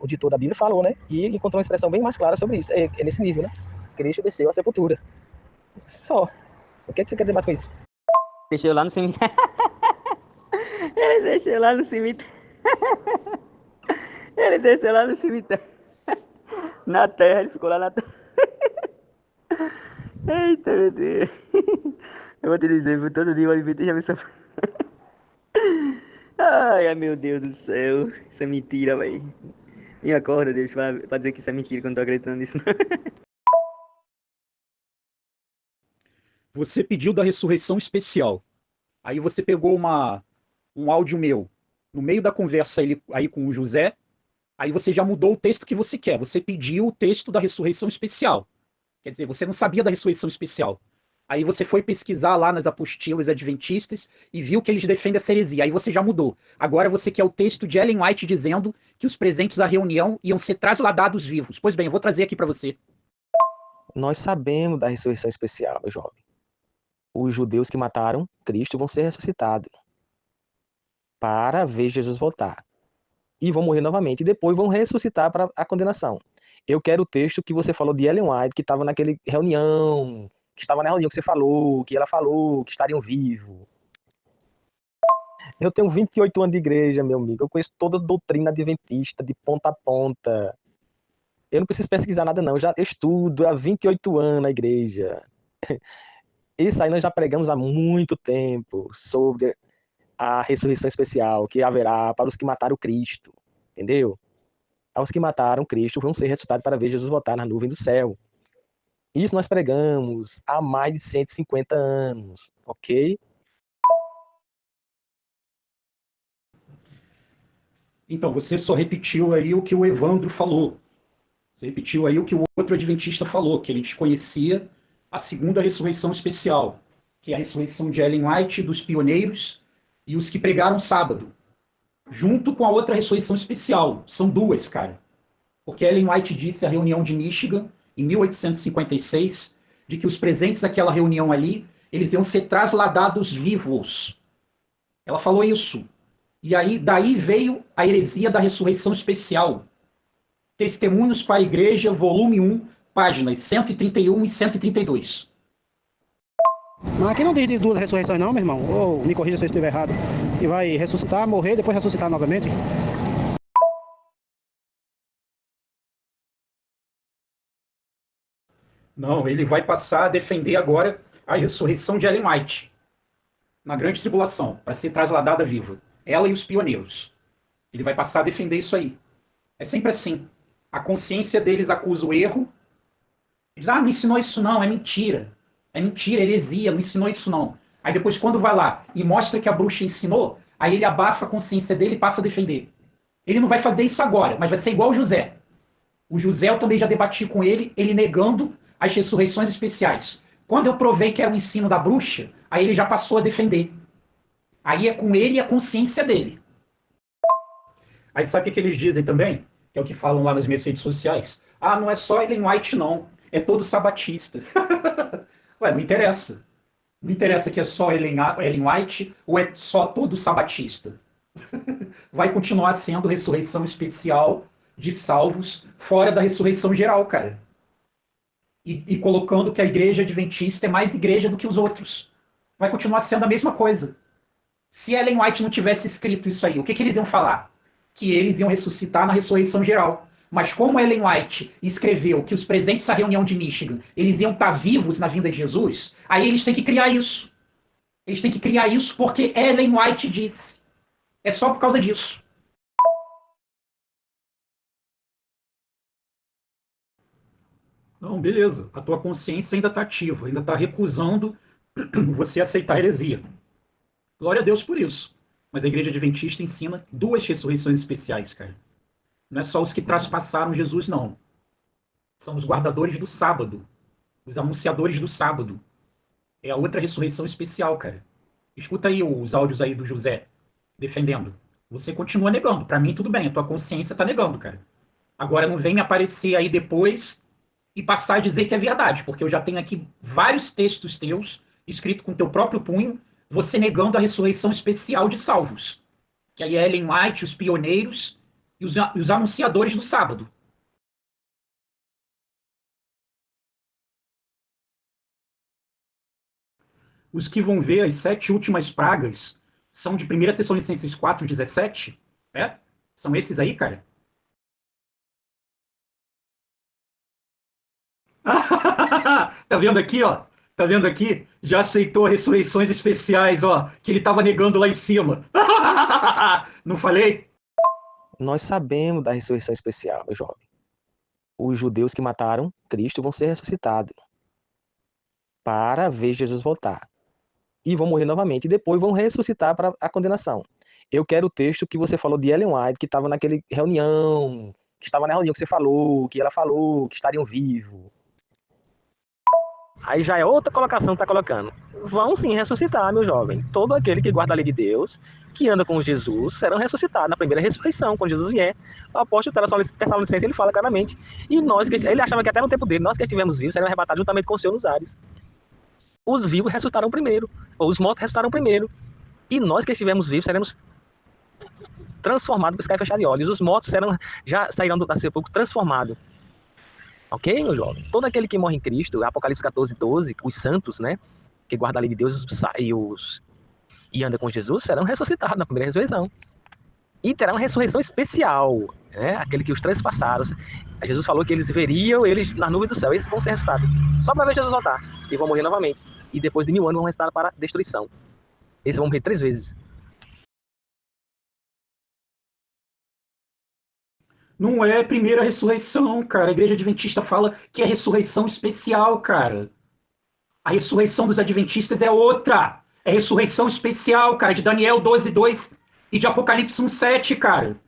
o ditor da Bíblia falou, né? E ele encontrou uma expressão bem mais clara sobre isso. É nesse nível, né? Cristo desceu à sepultura. Só. O que você quer dizer mais com isso? Deixou lá no cemitério. Ele deixou lá no cemitério. Ele desceu lá no cemitério. Na terra, ele ficou lá na terra. Eita, meu Deus. Eu vou te dizer, todo dia o Oliveira já me sofreu. Ai, meu Deus do céu. Isso é mentira, velho. Me acorda, Deus, pra dizer que isso é mentira, que eu não tô acreditando nisso. Você pediu da ressurreição especial. Aí você pegou um áudio meu no meio da conversa aí com o José. Aí você já mudou o texto que você quer. Você pediu o texto da ressurreição especial. Quer dizer, você não sabia da ressurreição especial. Aí você foi pesquisar lá nas apostilas adventistas e viu que eles defendem essa heresia. Aí você já mudou. Agora você quer o texto de Ellen White dizendo que os presentes à reunião iam ser trasladados vivos. Pois bem, eu vou trazer aqui para você. Nós sabemos da ressurreição especial, meu jovem. Os judeus que mataram Cristo vão ser ressuscitados para ver Jesus voltar. E vão morrer novamente. E depois vão ressuscitar para a condenação. Eu quero o texto que você falou de Ellen White, que estava naquele reunião, que estava na reunião que você falou, que ela falou, que estariam vivos. Eu tenho 28 anos de igreja, meu amigo. Eu conheço toda a doutrina adventista, de ponta a ponta. Eu não preciso pesquisar nada, não. Eu estudo há 28 anos na igreja. Isso aí nós já pregamos há muito tempo, sobre a ressurreição especial que haverá para os que mataram Cristo. Entendeu? Os que mataram Cristo vão ser ressuscitados para ver Jesus voltar na nuvem do céu. Isso nós pregamos há mais de 150 anos, ok? Então, você só repetiu aí o que o Evandro falou. Você repetiu aí o que o outro adventista falou, que ele desconhecia a segunda ressurreição especial, que é a ressurreição de Ellen White, dos pioneiros e os que pregaram sábado. junto com a outra ressurreição especial. São duas, cara. Porque Ellen White disse à reunião de Michigan, em 1856, de que os presentes daquela reunião ali, eles iam ser trasladados vivos. Ela falou isso. E aí, daí veio a heresia da ressurreição especial. Testemunhos para a Igreja, volume 1, páginas 131 e 132. Mas aqui não diz de duas ressurreições não, meu irmão. Ou me corrija se eu estiver errado. Que vai ressuscitar, morrer, depois ressuscitar novamente. Não, ele vai passar a defender agora a ressurreição de Ellen White, na grande tribulação, para ser trasladada viva. Ela e os pioneiros. Ele vai passar a defender isso aí. É sempre assim. A consciência deles acusa o erro. Diz, não ensinou isso não, é mentira. É mentira, heresia, não ensinou isso não. Aí depois quando vai lá e mostra que a bruxa ensinou, aí ele abafa a consciência dele e passa a defender. Ele não vai fazer isso agora, mas vai ser igual o José. O José eu também já debati com ele, ele negando as ressurreições especiais. Quando eu provei que era o ensino da bruxa, aí ele já passou a defender. Aí é com ele e a consciência dele. Aí sabe o que eles dizem também? Que é o que falam lá nas minhas redes sociais. Ah, não é só Ellen White não, é todo sabatista. Ué, não interessa. Não interessa que é só Ellen White ou é só todo sabatista. Vai continuar sendo ressurreição especial de salvos fora da ressurreição geral, cara. E colocando que a igreja adventista é mais igreja do que os outros. Vai continuar sendo a mesma coisa. Se Ellen White não tivesse escrito isso aí, o que eles iam falar? Que eles iam ressuscitar na ressurreição geral. Mas como Ellen White escreveu que os presentes à reunião de Michigan, eles iam estar vivos na vinda de Jesus, aí eles têm que criar isso. Eles têm que criar isso porque Ellen White disse. É só por causa disso. Não, beleza. A tua consciência ainda está ativa, ainda está recusando você aceitar a heresia. Glória a Deus por isso. Mas a igreja adventista ensina duas ressurreições especiais, cara. Não é só os que traspassaram Jesus, não. São os guardadores do sábado. Os anunciadores do sábado. É a outra ressurreição especial, cara. Escuta aí os áudios aí do José defendendo. Você continua negando. Para mim, tudo bem. A tua consciência tá negando, cara. Agora não vem me aparecer aí depois e passar a dizer que é verdade, porque eu já tenho aqui vários textos teus, escrito com teu próprio punho, você negando a ressurreição especial de salvos. Que aí é Ellen White, os pioneiros e os anunciadores do sábado. Os que vão ver as 7 últimas pragas são de 1 Tessalonicenses 4:17. É? São esses aí, cara? Tá vendo aqui, ó? Tá vendo aqui? Já aceitou ressurreições especiais, ó, que ele tava negando lá em cima. Não falei? Nós sabemos da ressurreição especial, meu jovem. Os judeus que mataram Cristo vão ser ressuscitados para ver Jesus voltar. E vão morrer novamente. E depois vão ressuscitar para a condenação. Eu quero o texto que você falou de Ellen White, que estava naquele reunião, que estava na reunião que você falou, que ela falou, que estariam vivos. Aí já é outra colocação que está colocando. Vão sim ressuscitar, meu jovem. Todo aquele que guarda a lei de Deus, que anda com Jesus, serão ressuscitados na primeira ressurreição, quando Jesus vier. O apóstolo Tessalonicenses, ele fala claramente. E nós, ele achava que até no tempo dele, nós que estivemos vivos, seremos arrebatados juntamente com o Senhor nos ares. Os vivos ressuscitarão primeiro, ou os mortos ressuscitarão primeiro. E nós que estivemos vivos, seremos transformados por piscar e fechar de olhos. Os mortos já sairão do sepulcro transformados. Ok, meu jovem? Todo aquele que morre em Cristo, Apocalipse 14:12, os santos, né, que guardam a lei de Deus e anda com Jesus, serão ressuscitados na primeira ressurreição. E terá uma ressurreição especial, né? Aquele que os transpassaram. Jesus falou que eles veriam eles na nuvem do céu. Esses vão ser ressuscitados. Só para ver Jesus voltar. E vão morrer novamente. E depois de 1000 anos vão restar para destruição. Esses vão morrer 3 vezes. Não é primeira ressurreição, cara. A igreja adventista fala que é ressurreição especial, cara. A ressurreição dos adventistas é outra. É ressurreição especial, cara, de Daniel 12:2 e de Apocalipse 1:7, cara.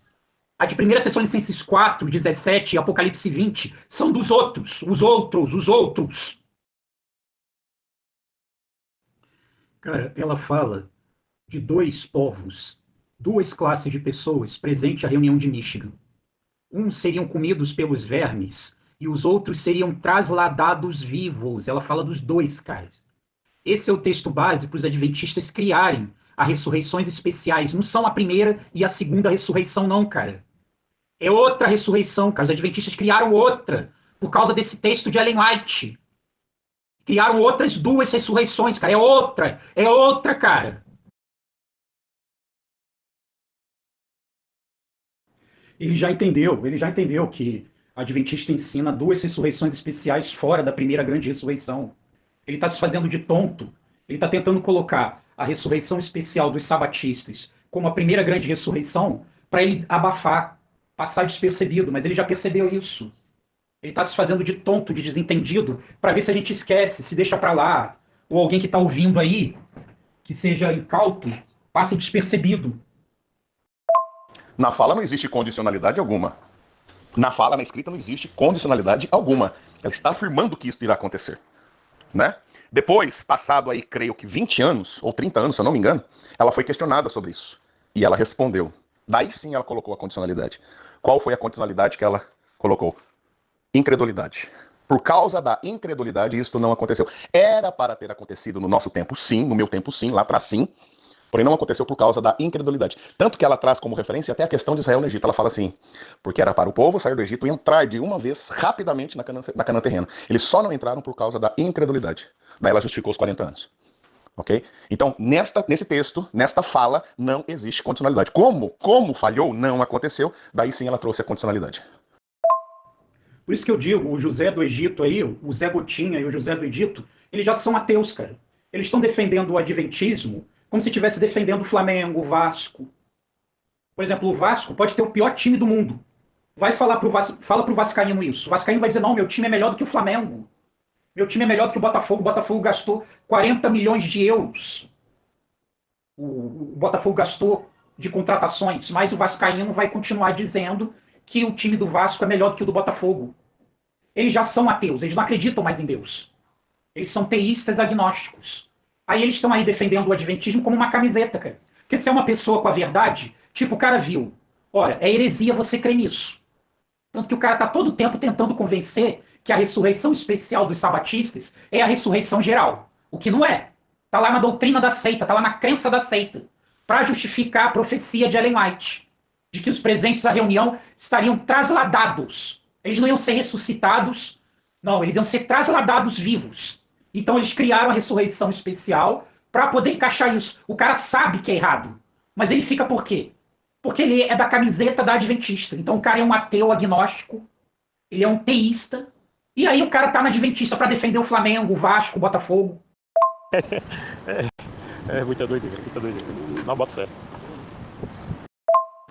A de 1 Tessalonicenses 4:17 e Apocalipse 20 são dos outros, os outros. Cara, ela fala de 2 povos duas classes de pessoas presentes à reunião de Michigan. Uns seriam comidos pelos vermes e os outros seriam trasladados vivos. Ela fala dos dois caras. Esse é o texto base para os adventistas criarem as ressurreições especiais. Não são a primeira e a segunda ressurreição, não, cara. É outra ressurreição, cara. Os adventistas criaram outra por causa desse texto de Ellen White. Criaram outras duas ressurreições, cara. É outra, cara. Ele já entendeu que a Adventista ensina duas ressurreições especiais fora da primeira grande ressurreição. Ele está se fazendo de tonto. Ele está tentando colocar a ressurreição especial dos sabatistas como a primeira grande ressurreição para ele abafar, passar despercebido, mas ele já percebeu isso. Ele está se fazendo de tonto, de desentendido, para ver se a gente esquece, se deixa para lá, ou alguém que está ouvindo aí, que seja incauto, passe despercebido. Na fala não existe condicionalidade alguma. Na fala, na escrita, não existe condicionalidade alguma. Ela está afirmando que isso irá acontecer, né? Depois, passado aí, creio que 20 anos, ou 30 anos, se eu não me engano, ela foi questionada sobre isso. E ela respondeu. Daí sim ela colocou a condicionalidade. Qual foi a condicionalidade que ela colocou? Incredulidade. Por causa da incredulidade, isto não aconteceu. Era para ter acontecido no nosso tempo, sim, no meu tempo, sim, lá atrás, sim. Porém, não aconteceu por causa da incredulidade. Tanto que ela traz como referência até a questão de Israel no Egito. Ela fala assim, porque era para o povo sair do Egito e entrar de uma vez, rapidamente, na Canaã terrena. Eles só não entraram por causa da incredulidade. Daí ela justificou os 40 anos. Ok? Então, nesse texto, nesta fala, não existe condicionalidade. Como falhou, não aconteceu. Daí sim ela trouxe a condicionalidade. Por isso que eu digo, o José do Egito aí, o Zé Gotinha e o José do Egito, eles já são ateus, cara. Eles estão defendendo o adventismo como se estivesse defendendo o Flamengo, o Vasco. Por exemplo, o Vasco pode ter o pior time do mundo. Fala pro Vascaíno isso. O Vascaíno vai dizer, não, meu time é melhor do que o Flamengo. Meu time é melhor do que o Botafogo. O Botafogo gastou 40 milhões de euros. O Botafogo gastou de contratações, mas o Vascaíno vai continuar dizendo que o time do Vasco é melhor do que o do Botafogo. Eles já são ateus, eles não acreditam mais em Deus. Eles são teístas agnósticos. Aí eles estão aí defendendo o adventismo como uma camiseta, cara. Porque se é uma pessoa com a verdade, tipo, o cara viu, olha, é heresia você crer nisso. Tanto que o cara tá todo o tempo tentando convencer que a ressurreição especial dos sabatistas é a ressurreição geral. O que não é. Tá lá na doutrina da seita, tá lá na crença da seita, para justificar a profecia de Ellen White, de que os presentes à reunião estariam trasladados. Eles não iam ser ressuscitados, não, eles iam ser trasladados vivos. Então eles criaram a ressurreição especial para poder encaixar isso. O cara sabe que é errado, mas ele fica por quê? Porque ele é da camiseta da adventista. Então o cara é um ateu agnóstico, ele é um teísta, e aí o cara tá na adventista para defender o Flamengo, o Vasco, o Botafogo. É muita doideira, não boto fé.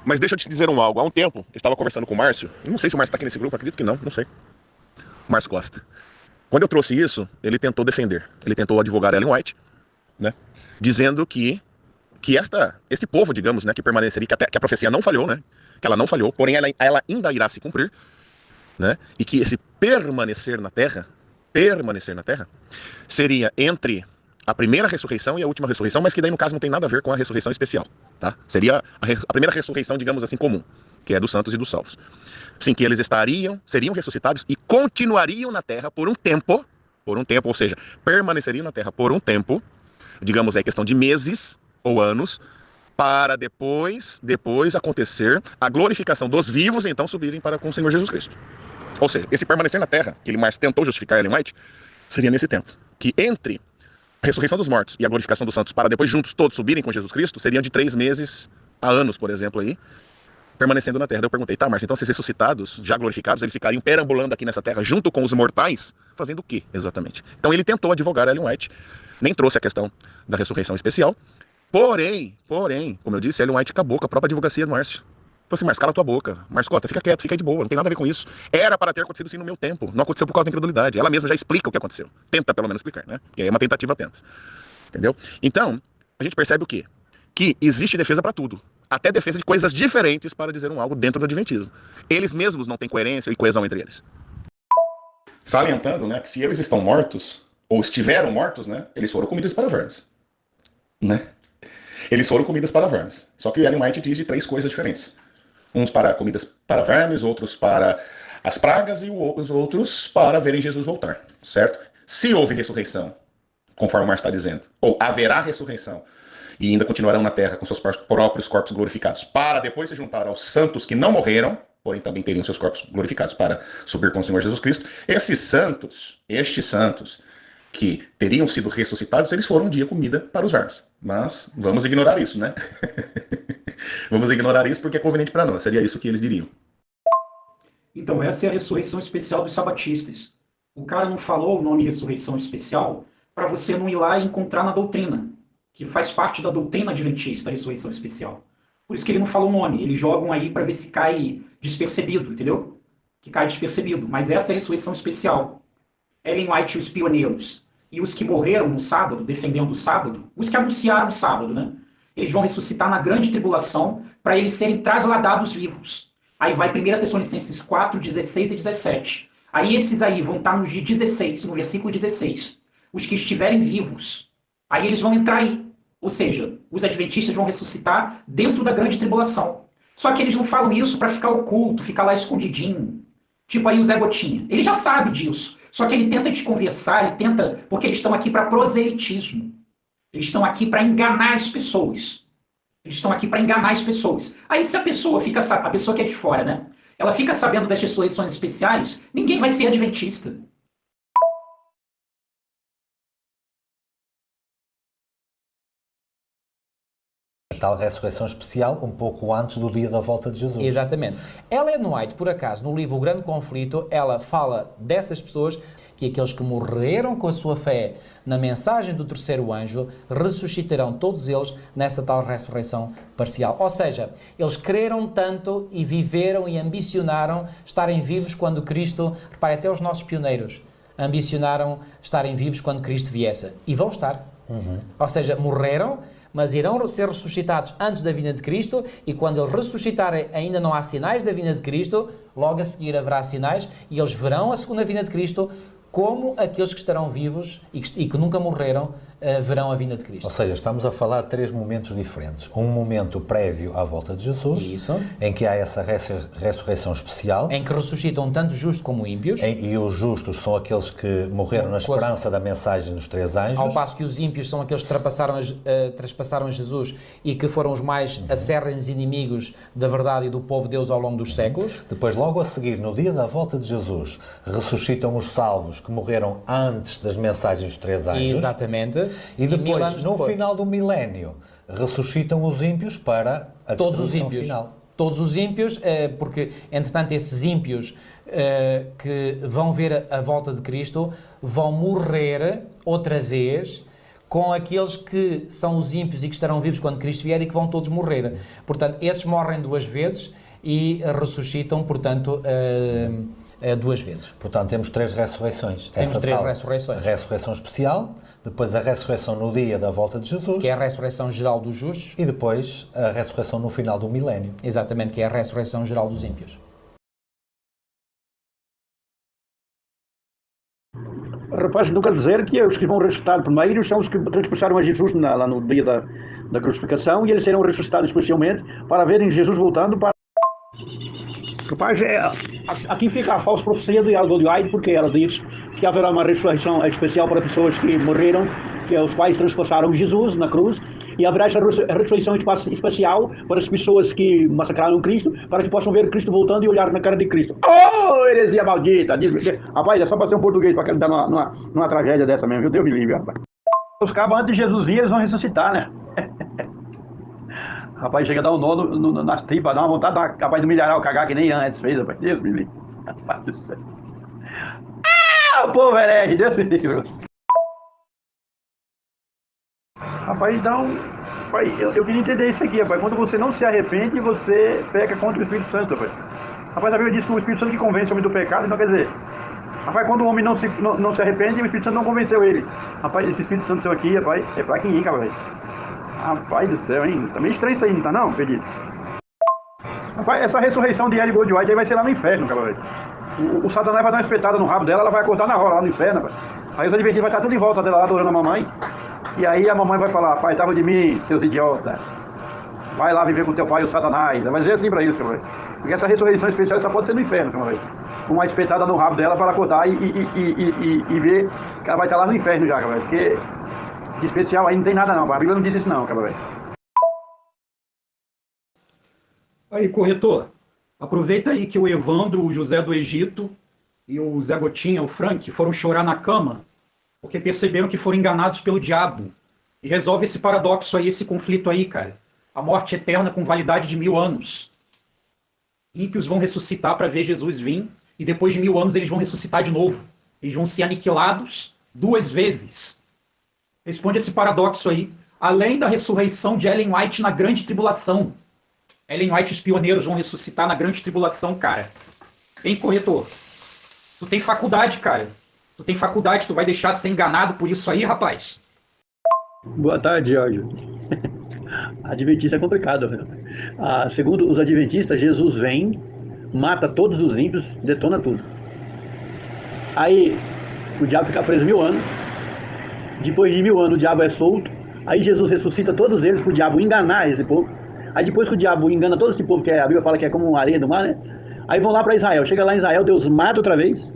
Mas deixa eu te dizer algo. Há um tempo, eu estava conversando com o Márcio. Não sei se o Márcio está aqui nesse grupo, acredito que não sei. Márcio Costa. Quando eu trouxe isso, ele tentou defender. Ele tentou advogar Ellen White, né? Dizendo que esse povo, digamos, né, que permaneceria, que a profecia não falhou, né? Que ela não falhou, porém ela ainda irá se cumprir, né? E que esse permanecer na terra, seria entre a primeira ressurreição e a última ressurreição, mas que daí no caso não tem nada a ver com a ressurreição especial, tá? Seria a primeira ressurreição, digamos assim, comum, que é dos santos e dos salvos. Sim, que eles seriam ressuscitados e continuariam na terra por um tempo, ou seja, permaneceriam na terra por um tempo, digamos aí questão de meses ou anos, para depois acontecer a glorificação dos vivos e então subirem para com o Senhor Jesus Cristo. Ou seja, esse permanecer na terra, que ele mais tentou justificar Ellen White, seria nesse tempo, que entre a ressurreição dos mortos e a glorificação dos santos para depois juntos todos subirem com Jesus Cristo, seriam de 3 meses a anos, por exemplo, aí, permanecendo na terra. Daí eu perguntei, tá, Márcio, então esses ressuscitados, já glorificados, eles ficariam perambulando aqui nessa terra junto com os mortais, fazendo o quê, exatamente? Então ele tentou advogar Ellen White, nem trouxe a questão da ressurreição especial, porém, como eu disse, Ellen White acabou com a própria advocacia do Márcio. Falei assim, Márcio, cala tua boca, Márcio Cota, fica quieto, fica aí de boa, não tem nada a ver com isso. Era para ter acontecido sim no meu tempo, não aconteceu por causa da incredulidade. Ela mesma já explica o que aconteceu, tenta pelo menos explicar, né? Que é uma tentativa apenas, entendeu? Então, a gente percebe o quê? Que existe defesa para tudo. Até defesa de coisas diferentes para dizer algo dentro do adventismo. Eles mesmos não têm coerência e coesão entre eles. Salientando, né, que se eles estão mortos, ou estiveram mortos, né, eles foram comidos para vermes, né? eles foram comidas para vermes. Só que Ellen White diz de 3 coisas diferentes. Uns para comidas para vermes, outros para as pragas e os outros para verem Jesus voltar, certo? Se houve ressurreição, conforme o Mar está dizendo, ou haverá ressurreição, e ainda continuarão na terra com seus próprios corpos glorificados, para depois se juntar aos santos que não morreram, porém também teriam seus corpos glorificados para subir com o Senhor Jesus Cristo, estes santos, que teriam sido ressuscitados, eles foram um dia comida para os vermes. Mas vamos ignorar isso, né? Vamos ignorar isso porque é conveniente para nós. Seria isso que eles diriam. Então, essa é a ressurreição especial dos sabatistas. O cara não falou o nome ressurreição especial para você não ir lá e encontrar na doutrina, que faz parte da doutrina adventista, a ressurreição especial. Por isso que ele não falou o nome. Eles jogam aí para ver se cai despercebido, entendeu? Que cai despercebido. Mas essa é a ressurreição especial. Ellen White e os pioneiros, e os que morreram no sábado, defendendo o sábado, os que anunciaram o sábado, né? Eles vão ressuscitar na grande tribulação para eles serem trasladados vivos. Aí vai 1 Tessalonicenses 4, 16 e 17. Aí esses aí vão estar no dia 16, no versículo 16. Os que estiverem vivos. Aí eles vão entrar aí. Ou seja, os adventistas vão ressuscitar dentro da grande tribulação. Só que eles não falam isso para ficar oculto, ficar lá escondidinho. Tipo aí o Zé Gotinha. Ele já sabe disso. Só que ele tenta te conversar, ele tenta... Porque eles estão aqui para proselitismo. Eles estão aqui para enganar as pessoas. Eles estão aqui para enganar as pessoas. Aí se a pessoa fica... A pessoa que é de fora, né? Ela fica sabendo das ressurreições especiais, ninguém vai ser adventista. Tal ressurreição especial um pouco antes do dia da volta de Jesus. Exatamente. Ellen White, por acaso, no livro O Grande Conflito, ela fala dessas pessoas, que aqueles que morreram com a sua fé na mensagem do terceiro anjo, ressuscitarão todos eles nessa tal ressurreição parcial. Ou seja, eles creram tanto e viveram e ambicionaram estarem vivos quando Cristo, repare, até os nossos pioneiros, ambicionaram estarem vivos quando Cristo viesse. E vão estar. Ou seja, morreram, mas irão ser ressuscitados antes da vinda de Cristo, e quando eles ressuscitarem ainda não há sinais da vinda de Cristo, logo a seguir haverá sinais, e eles verão a segunda vinda de Cristo como aqueles que estarão vivos e que nunca morreram verão a vinda de Cristo. Ou seja, estamos a falar de 3 momentos diferentes. Um momento prévio à volta de Jesus, isso, em que há essa ressurreição especial. Em que ressuscitam tanto justos como ímpios. E os justos são aqueles que morreram na esperança da mensagem dos 3 anjos. Ao passo que os ímpios são aqueles que trespassaram Jesus e que foram os mais acérrimos inimigos da verdade e do povo de Deus ao longo dos séculos. Depois, logo a seguir, no dia da volta de Jesus, ressuscitam os salvos que morreram antes das mensagens dos 3 anjos. Exatamente. E depois, no final do milénio, ressuscitam os ímpios para a destruição final. Todos os ímpios, porque, entretanto, esses ímpios que vão ver a volta de Cristo vão morrer outra vez com aqueles que são os ímpios e que estarão vivos quando Cristo vier e que vão todos morrer. Portanto, esses morrem 2 vezes e ressuscitam, portanto, 2 vezes. Portanto, temos 3 ressurreições. Temos 3 ressurreições. A ressurreição especial, depois a ressurreição no dia da volta de Jesus. Que é a ressurreição geral dos justos. E depois a ressurreição no final do milénio. Exatamente, que é a ressurreição geral dos ímpios. Rapaz, não quer dizer que os que vão ressuscitar primeiro são os que transpassaram a Jesus lá no dia da crucificação, e eles serão ressuscitados especialmente para verem Jesus voltando para... Rapaz, aqui fica a falsa profecia de Ellen White, porque ela diz que haverá uma ressurreição especial para pessoas que morreram, que os quais transpassaram Jesus na cruz, e haverá essa ressurreição especial para as pessoas que massacraram Cristo, para que possam ver Cristo voltando e olhar na cara de Cristo. Oh, heresia maldita! Rapaz, é só para ser um português para dar numa tragédia dessa mesmo, viu? Deus me livre, rapaz. Os cabos antes de Jesus vir, eles vão ressuscitar, né? Rapaz, chega a dar um nó nas tripas, dá uma vontade, capaz de milharal, cagar que nem antes fez, rapaz. Deus me livre. Rapaz do céu. Ah, o povo herege, Deus me livre. Rapaz, dá um... Rapaz, eu queria entender isso aqui, rapaz. Quando você não se arrepende, você peca contra o Espírito Santo, rapaz. Rapaz, a Bíblia diz que o Espírito Santo que convence o homem do pecado, então quer dizer... Rapaz, quando o homem não se arrepende, o Espírito Santo não convenceu ele. Rapaz, esse Espírito Santo seu aqui, rapaz, é pra quem, rapaz? Rapaz do céu, hein? Tá meio estranho isso aí, não tá não, Pedro? Rapaz, essa ressurreição de Ellen White aí vai ser lá no inferno, cara. O Satanás vai dar uma espetada no rabo dela, ela vai acordar na hora lá no inferno, rapaz. Aí os adventistas vai estar tudo em volta dela lá adorando a mamãe. E aí a mamãe vai falar, pai, tava de mim, seus idiotas. Vai lá viver com teu pai, o Satanás. Vai dizer assim pra isso, cara. Porque essa ressurreição especial só pode ser no inferno, cara. Uma espetada no rabo dela para ela acordar e ver que ela vai estar lá no inferno já, cara. Porque de especial aí não tem nada não. A Bíblia não diz isso não, cara. Aí, corretor, aproveita aí que o Evandro, o José do Egito e o Zé Gotinha, o Frank, foram chorar na cama porque perceberam que foram enganados pelo diabo. E resolve esse paradoxo aí, esse conflito aí, cara. A morte eterna com validade de 1000 anos. Ímpios vão ressuscitar para ver Jesus vir, e depois de 1000 anos eles vão ressuscitar de novo. Eles vão ser aniquilados 2 vezes. Responde esse paradoxo aí. Além da ressurreição de Ellen White na grande tribulação. Ellen White e os pioneiros vão ressuscitar na grande tribulação, cara. Hein, corretor? Tu tem faculdade, cara. Tu tem faculdade, tu vai deixar ser enganado por isso aí, rapaz? Boa tarde, Jorge. Adventista é complicado. Segundo os adventistas, Jesus vem, mata todos os ímpios, detona tudo. Aí o diabo fica preso 1000 anos. Depois de 1000 anos o diabo é solto. Aí Jesus ressuscita todos eles para o diabo enganar esse povo. Aí depois que o diabo engana todo esse povo, que a Bíblia fala que é como uma areia do mar, né? Aí vão lá para Israel. Chega lá em Israel, Deus mata outra vez.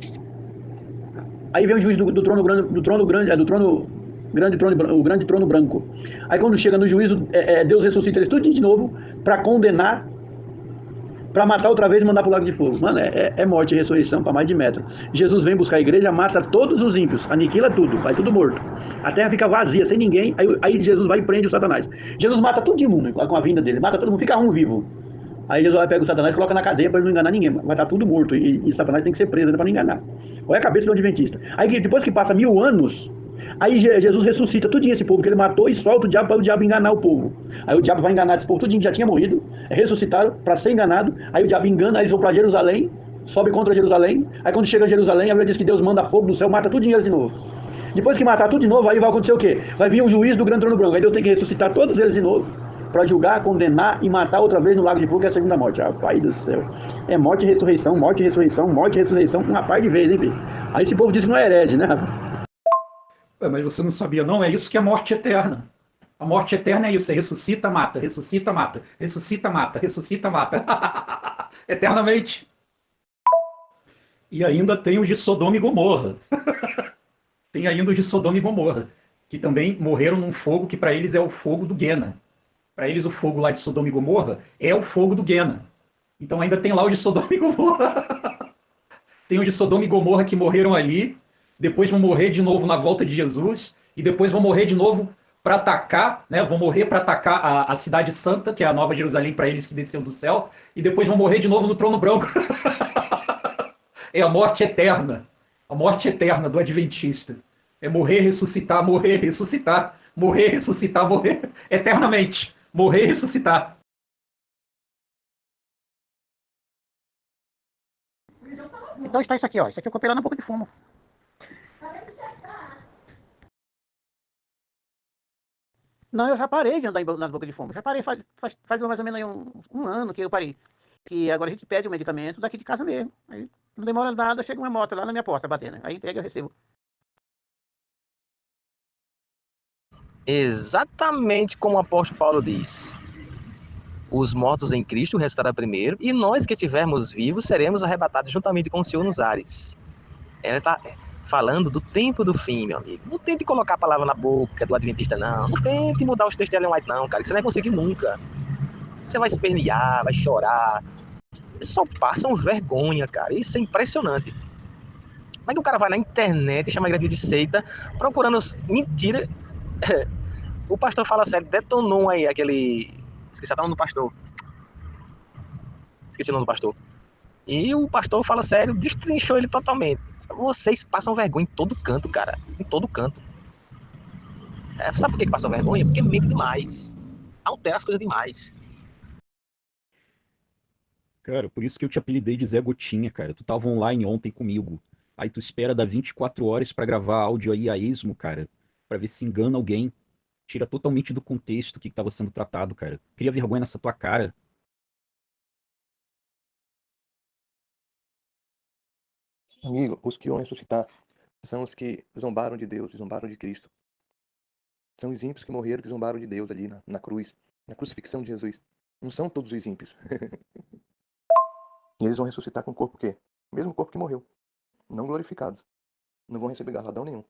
Aí vem o juiz do trono grande, o grande trono branco. Aí quando chega no juízo, Deus ressuscita eles tudo de novo para condenar, para matar outra vez e mandar para o lago de fogo. Mano, é morte e ressurreição para mais de metro. Jesus vem buscar a igreja, mata todos os ímpios, aniquila tudo, vai tudo morto. A terra fica vazia, sem ninguém. Aí Jesus vai e prende o Satanás. Jesus mata todo mundo com a vinda dele, mata todo mundo, fica um vivo. Aí Jesus vai pegar o Satanás e coloca na cadeia para ele não enganar ninguém. Vai estar tudo morto e Satanás tem que ser preso para não enganar. Qual é a cabeça do adventista? Aí depois que passa 1000 anos, aí Jesus ressuscita tudinho esse povo que ele matou e solta o diabo para o diabo enganar o povo. Aí o diabo vai enganar esse povo tudinho que já tinha morrido, ressuscitaram para ser enganado. Aí o diabo engana, aí eles vão para Jerusalém, sobe contra Jerusalém. Aí quando chega a Jerusalém, a Bíblia diz que Deus manda fogo do céu, mata tudinho eles de novo. Depois que matar tudo de novo, aí vai acontecer o quê? Vai vir um juiz do grande trono branco. Aí Deus tem que ressuscitar todos eles de novo para julgar, condenar e matar outra vez no lago de fogo, que é a segunda morte. Ah, pai do céu. É morte e ressurreição, morte e ressurreição, morte e ressurreição, uma par de vezes, hein, filho? Aí esse povo diz que não é herege, né? Mas você não sabia, não? É isso que é morte eterna. A morte eterna é isso, é ressuscita, mata, ressuscita, mata, ressuscita, mata, ressuscita, mata. Eternamente. E ainda tem os de Sodoma e Gomorra. Tem ainda os de Sodoma e Gomorra, que também morreram num fogo que para eles é o fogo do Guena. Para eles o fogo lá de Sodoma e Gomorra é o fogo do Guena. Então ainda tem lá os de Sodoma e Gomorra. Tem os de Sodoma e Gomorra que morreram ali, depois vão morrer de novo na volta de Jesus, e depois vão morrer de novo para atacar, né? Vão morrer para atacar a cidade santa, que é a Nova Jerusalém para eles que desceu do céu, e depois vão morrer de novo no trono branco. É a morte eterna do adventista. É morrer, ressuscitar, morrer, ressuscitar, morrer, ressuscitar, morrer, eternamente. Morrer e ressuscitar. Então está isso aqui, ó. Isso aqui eu comprei lá na boca de fumo. Não, eu já parei de andar nas bocas de fumo. Já parei faz mais ou menos aí um ano que eu parei. Que agora a gente pede o medicamento daqui de casa mesmo. Aí não demora nada, chega uma moto lá na minha porta batendo. Aí entrega e eu recebo. Exatamente como o apóstolo Paulo diz. Os mortos em Cristo ressuscitarão primeiro, e nós que estivermos vivos seremos arrebatados juntamente com o Senhor nos ares. Ela está falando do tempo do fim, meu amigo. Não tente colocar a palavra na boca do adventista, não. Não tente mudar os textos de Ellen White, não, cara. Você não vai conseguir nunca. Você vai espernear, vai chorar. Só passam vergonha, cara. Isso é impressionante. Como é que o cara vai na internet e chama a igreja de seita, procurando mentira? O pastor fala sério, detonou aí aquele... Esqueci até o nome do pastor. Esqueci o nome do pastor. E o pastor fala sério, destrinchou ele totalmente. Vocês passam vergonha em todo canto, cara. Em todo canto. Sabe por que passam vergonha? Porque mente demais. Altera as coisas demais. Cara, por isso que eu te apelidei de Zé Gotinha, cara. Tu tava online ontem comigo. Aí tu espera dar 24 horas pra gravar áudio aí a esmo, cara. Pra ver se engana alguém. Tira totalmente do contexto o que estava sendo tratado, cara. Cria vergonha nessa tua cara. Amigo, os que vão ressuscitar são os que zombaram de Deus e zombaram de Cristo. São os ímpios que morreram, que zombaram de Deus ali na cruz, na crucifixão de Jesus. Não são todos os ímpios. E eles vão ressuscitar com o corpo o quê? O mesmo corpo que morreu. Não glorificados. Não vão receber galardão nenhum.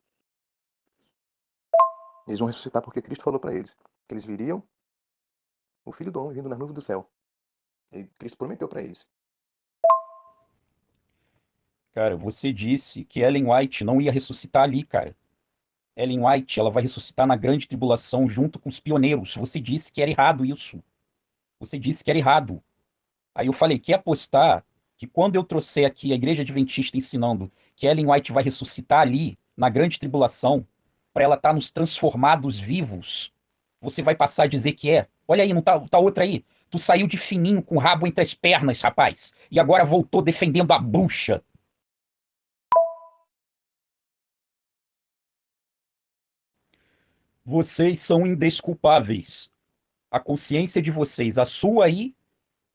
Eles vão ressuscitar porque Cristo falou para eles que eles viriam o Filho do Homem vindo na nuvem do céu. E Cristo prometeu para eles. Cara, você disse que Ellen White não ia ressuscitar ali, cara. Ellen White, ela vai ressuscitar na grande tribulação junto com os pioneiros. Você disse que era errado isso. Você disse que era errado. Aí eu falei, quer apostar que quando eu trouxer aqui a Igreja Adventista ensinando que Ellen White vai ressuscitar ali, na grande tribulação, para ela estar nos transformados vivos, você vai passar a dizer que é? Olha aí, não tá outra aí? Tu saiu de fininho com o rabo entre as pernas, rapaz, e agora voltou defendendo a bruxa. Vocês são indesculpáveis. A consciência de vocês, a sua aí,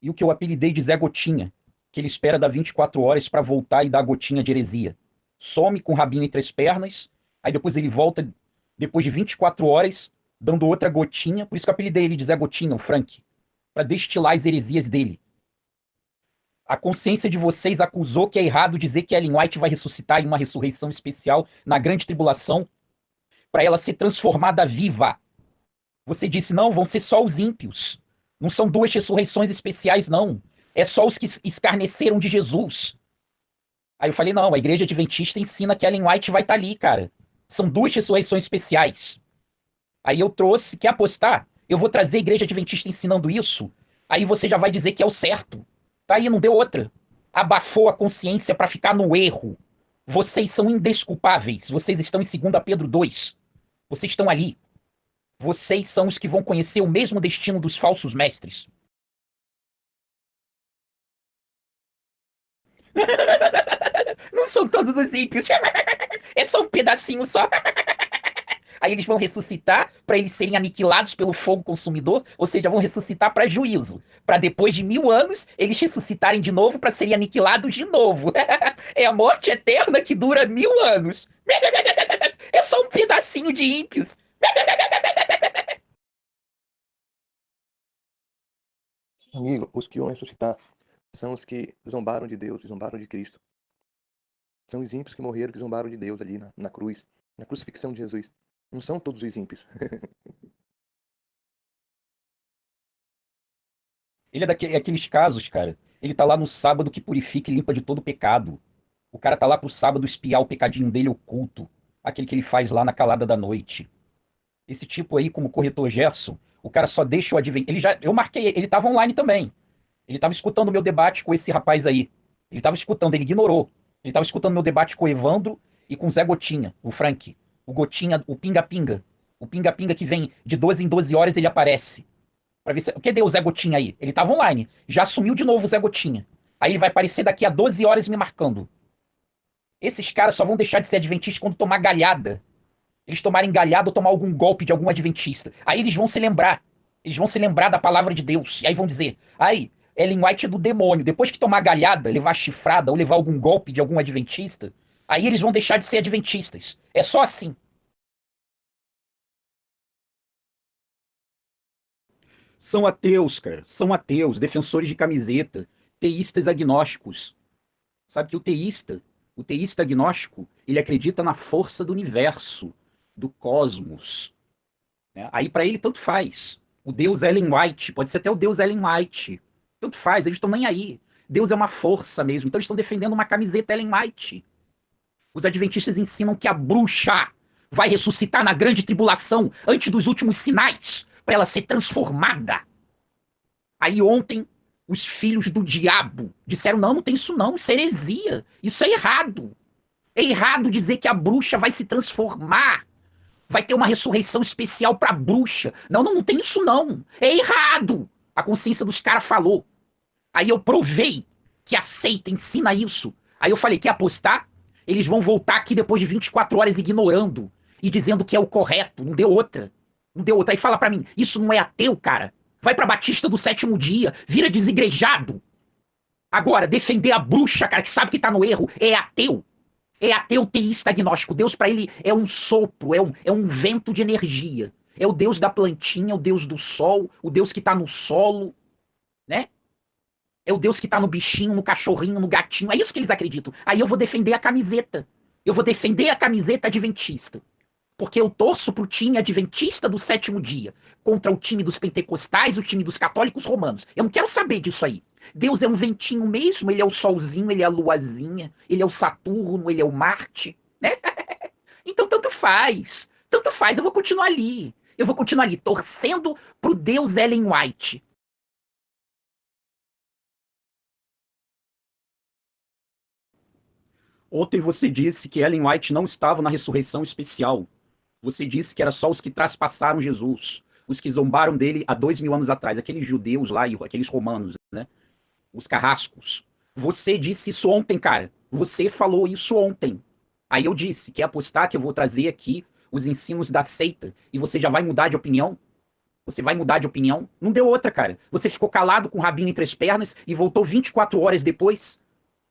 e o que eu apelidei de Zé Gotinha, que ele espera dar 24 horas para voltar e dar a gotinha de heresia. Some com o rabinho entre as pernas, aí depois ele volta, depois de 24 horas, dando outra gotinha, por isso que eu apelidei ele de Zé Gotinha, o Frank, para destilar as heresias dele. A consciência de vocês acusou que é errado dizer que Ellen White vai ressuscitar em uma ressurreição especial na grande tribulação, para ela ser transformada viva. Você disse, não, vão ser só os ímpios. Não são duas ressurreições especiais, não. É só os que escarneceram de Jesus. Aí eu falei, não, a Igreja Adventista ensina que Ellen White vai estar ali, cara. São duas ressurreições especiais. Aí eu trouxe, quer apostar? Eu vou trazer a Igreja Adventista ensinando isso. Aí você já vai dizer que é o certo. Tá aí, não deu outra. Abafou a consciência para ficar no erro. Vocês são indesculpáveis. Vocês estão em 2 Pedro 2. Vocês estão ali. Vocês são os que vão conhecer o mesmo destino dos falsos mestres. Não são todos os ímpios. É só um pedacinho só. Aí eles vão ressuscitar para eles serem aniquilados pelo fogo consumidor, ou seja, vão ressuscitar para juízo. Para depois de 1000 anos, eles ressuscitarem de novo para serem aniquilados de novo. É a morte eterna que dura 1000 anos. É só um pedacinho de ímpios. Amigo, os que vão ressuscitar são os que zombaram de Deus, zombaram de Cristo. São os ímpios que morreram, que zombaram de Deus ali na cruz, na crucifixão de Jesus. Não são todos os ímpios. Ele é daqueles casos, cara. Ele tá lá no sábado que purifica e limpa de todo pecado. O cara tá lá pro sábado espiar o pecadinho dele oculto. Aquele que ele faz lá na calada da noite. Esse tipo aí, como corretor Gerson, o cara só deixa o adventista. Eu marquei, ele tava online também. Ele tava escutando o meu debate com esse rapaz aí. Ele tava escutando, ele ignorou. Ele tava escutando meu debate com o Evandro e com o Zé Gotinha, o Frank. O Gotinha, o Pinga-Pinga. O Pinga-Pinga que vem de 12 em 12 horas, ele aparece. Pra ver se... Cadê o Zé Gotinha aí? Ele tava online. Já sumiu de novo o Zé Gotinha. Aí ele vai aparecer daqui a 12 horas me marcando. Esses caras só vão deixar de ser adventistas quando tomar galhada. Eles tomarem galhada ou tomar algum golpe de algum adventista. Aí eles vão se lembrar. Eles vão se lembrar da palavra de Deus. E aí vão dizer, aí, Ellen White é do demônio. Depois que tomar galhada, levar chifrada ou levar algum golpe de algum adventista, aí eles vão deixar de ser adventistas. É só assim. São ateus, cara. São ateus, defensores de camiseta, teístas agnósticos. Sabe que o teísta agnóstico, ele acredita na força do universo, do cosmos. Né? Aí para ele tanto faz. O Deus Ellen White, pode ser até o Deus Ellen White. Tanto faz, eles estão nem aí. Deus é uma força mesmo. Então eles estão defendendo uma camiseta Ellen White. Os adventistas ensinam que a bruxa vai ressuscitar na grande tribulação antes dos últimos sinais, para ela ser transformada. Aí ontem, os filhos do diabo disseram, não tem isso não, isso é heresia, isso é errado. É errado dizer que a bruxa vai se transformar, vai ter uma ressurreição especial para a bruxa. Não tem isso não, é errado. A consciência dos caras falou. Aí eu provei que a seita ensina isso. Aí eu falei, quer apostar? Eles vão voltar aqui depois de 24 horas ignorando e dizendo que é o correto, não deu outra. Não deu outra. Aí fala pra mim, isso não é ateu, cara? Vai pra Batista do Sétimo Dia, vira desigrejado. Agora, defender a bruxa, cara, que sabe que tá no erro, é ateu. É ateu teísta agnóstico. Deus pra ele é um sopro, é um vento de energia. É o Deus da plantinha, o Deus do sol, o Deus que está no solo, né? É o Deus que está no bichinho, no cachorrinho, no gatinho. É isso que eles acreditam. Aí eu vou defender a camiseta. Eu vou defender a camiseta adventista. Porque eu torço pro time adventista do sétimo dia contra o time dos pentecostais, o time dos católicos romanos. Eu não quero saber disso aí. Deus é um ventinho mesmo, ele é o solzinho, ele é a luazinha, ele é o Saturno, ele é o Marte, né? Então tanto faz. Tanto faz, eu vou continuar ali. Eu vou continuar ali, torcendo pro Deus Ellen White. Ontem você disse que Ellen White não estava na ressurreição especial. Você disse que era só os que traspassaram Jesus, os que zombaram dele há 2000 anos atrás, aqueles judeus lá, aqueles romanos, né? Os carrascos. Você disse isso ontem, cara. Você falou isso ontem. Aí eu disse, quer apostar que eu vou trazer aqui os ensinos da seita e você já vai mudar de opinião? Você vai mudar de opinião? Não deu outra, cara. Você ficou calado com o rabinho entre as pernas e voltou 24 horas depois,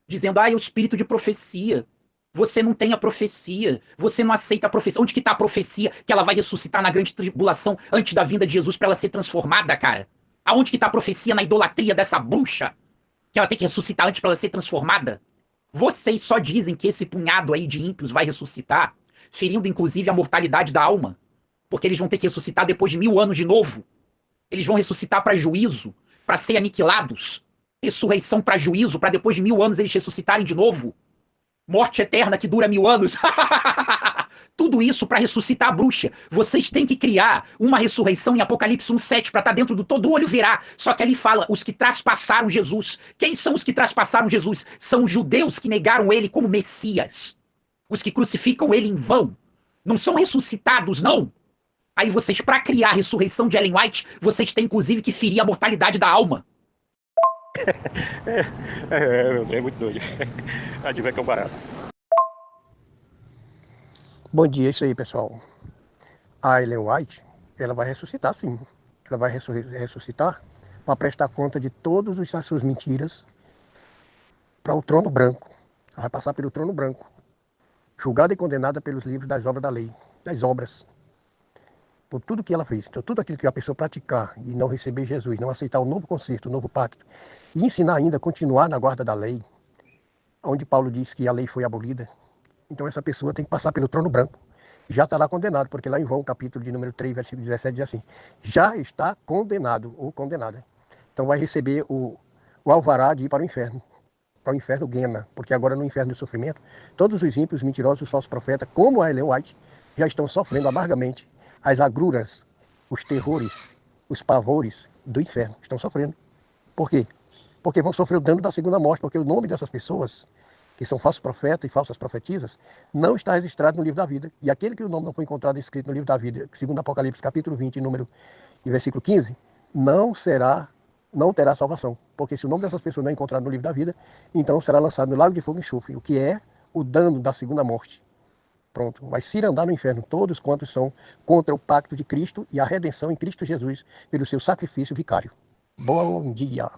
dizendo, é o espírito de profecia. Você não tem a profecia, você não aceita a profecia. Onde que tá a profecia que ela vai ressuscitar na grande tribulação antes da vinda de Jesus para ela ser transformada, cara? Aonde que tá a profecia na idolatria dessa bruxa? Que ela tem que ressuscitar antes para ela ser transformada? Vocês só dizem que esse punhado aí de ímpios vai ressuscitar, ferindo inclusive a mortalidade da alma, porque eles vão ter que ressuscitar depois de 1000 anos de novo. Eles vão ressuscitar para juízo, para serem aniquilados. Ressurreição para juízo, para depois de 1000 anos eles ressuscitarem de novo. Morte eterna que dura 1000 anos. Tudo isso para ressuscitar a bruxa. Vocês têm que criar uma ressurreição em Apocalipse 1:7 para estar dentro do todo olho verá. Só que ali fala os que traspassaram Jesus. Quem são os que traspassaram Jesus? São os judeus que negaram ele como Messias. Os que crucificam ele em vão. Não são ressuscitados, não. Aí vocês, para criar a ressurreição de Ellen White, vocês têm inclusive que ferir a mortalidade da alma. É muito doido. A diva que é um barato. Bom dia, é isso aí, pessoal. A Ellen White, ela vai ressuscitar, sim. Ela vai ressuscitar para prestar conta de todas as suas mentiras para o trono branco. Ela vai passar pelo trono branco, julgada e condenada pelos livros das obras da lei, das obras. Por tudo que ela fez. Então, tudo aquilo que a pessoa praticar e não receber Jesus, não aceitar o novo concerto, o novo pacto, e ensinar ainda, continuar na guarda da lei, onde Paulo diz que a lei foi abolida, então essa pessoa tem que passar pelo trono branco. Já está lá condenado, porque lá em João, capítulo de número 3, versículo 17, diz assim, já está condenado ou condenada. Então vai receber o alvará de ir para o inferno Guema, porque agora no inferno do sofrimento, todos os ímpios, mentirosos, os falsos profetas, como a Ellen White, já estão sofrendo amargamente as agruras, os terrores, os pavores do inferno. Estão sofrendo. Por quê? Porque vão sofrer o dano da segunda morte, porque o nome dessas pessoas, que são falsos profetas e falsas profetisas, não está registrado no livro da vida. E aquele que o nome não foi encontrado escrito no livro da vida, segundo Apocalipse, capítulo 20, número e versículo 15, não terá salvação. Porque se o nome dessas pessoas não é encontrado no livro da vida, então será lançado no lago de fogo e enxofre, o que é o dano da segunda morte. Pronto, vai se andar no inferno todos quantos são contra o pacto de Cristo e a redenção em Cristo Jesus pelo seu sacrifício vicário. Bom dia!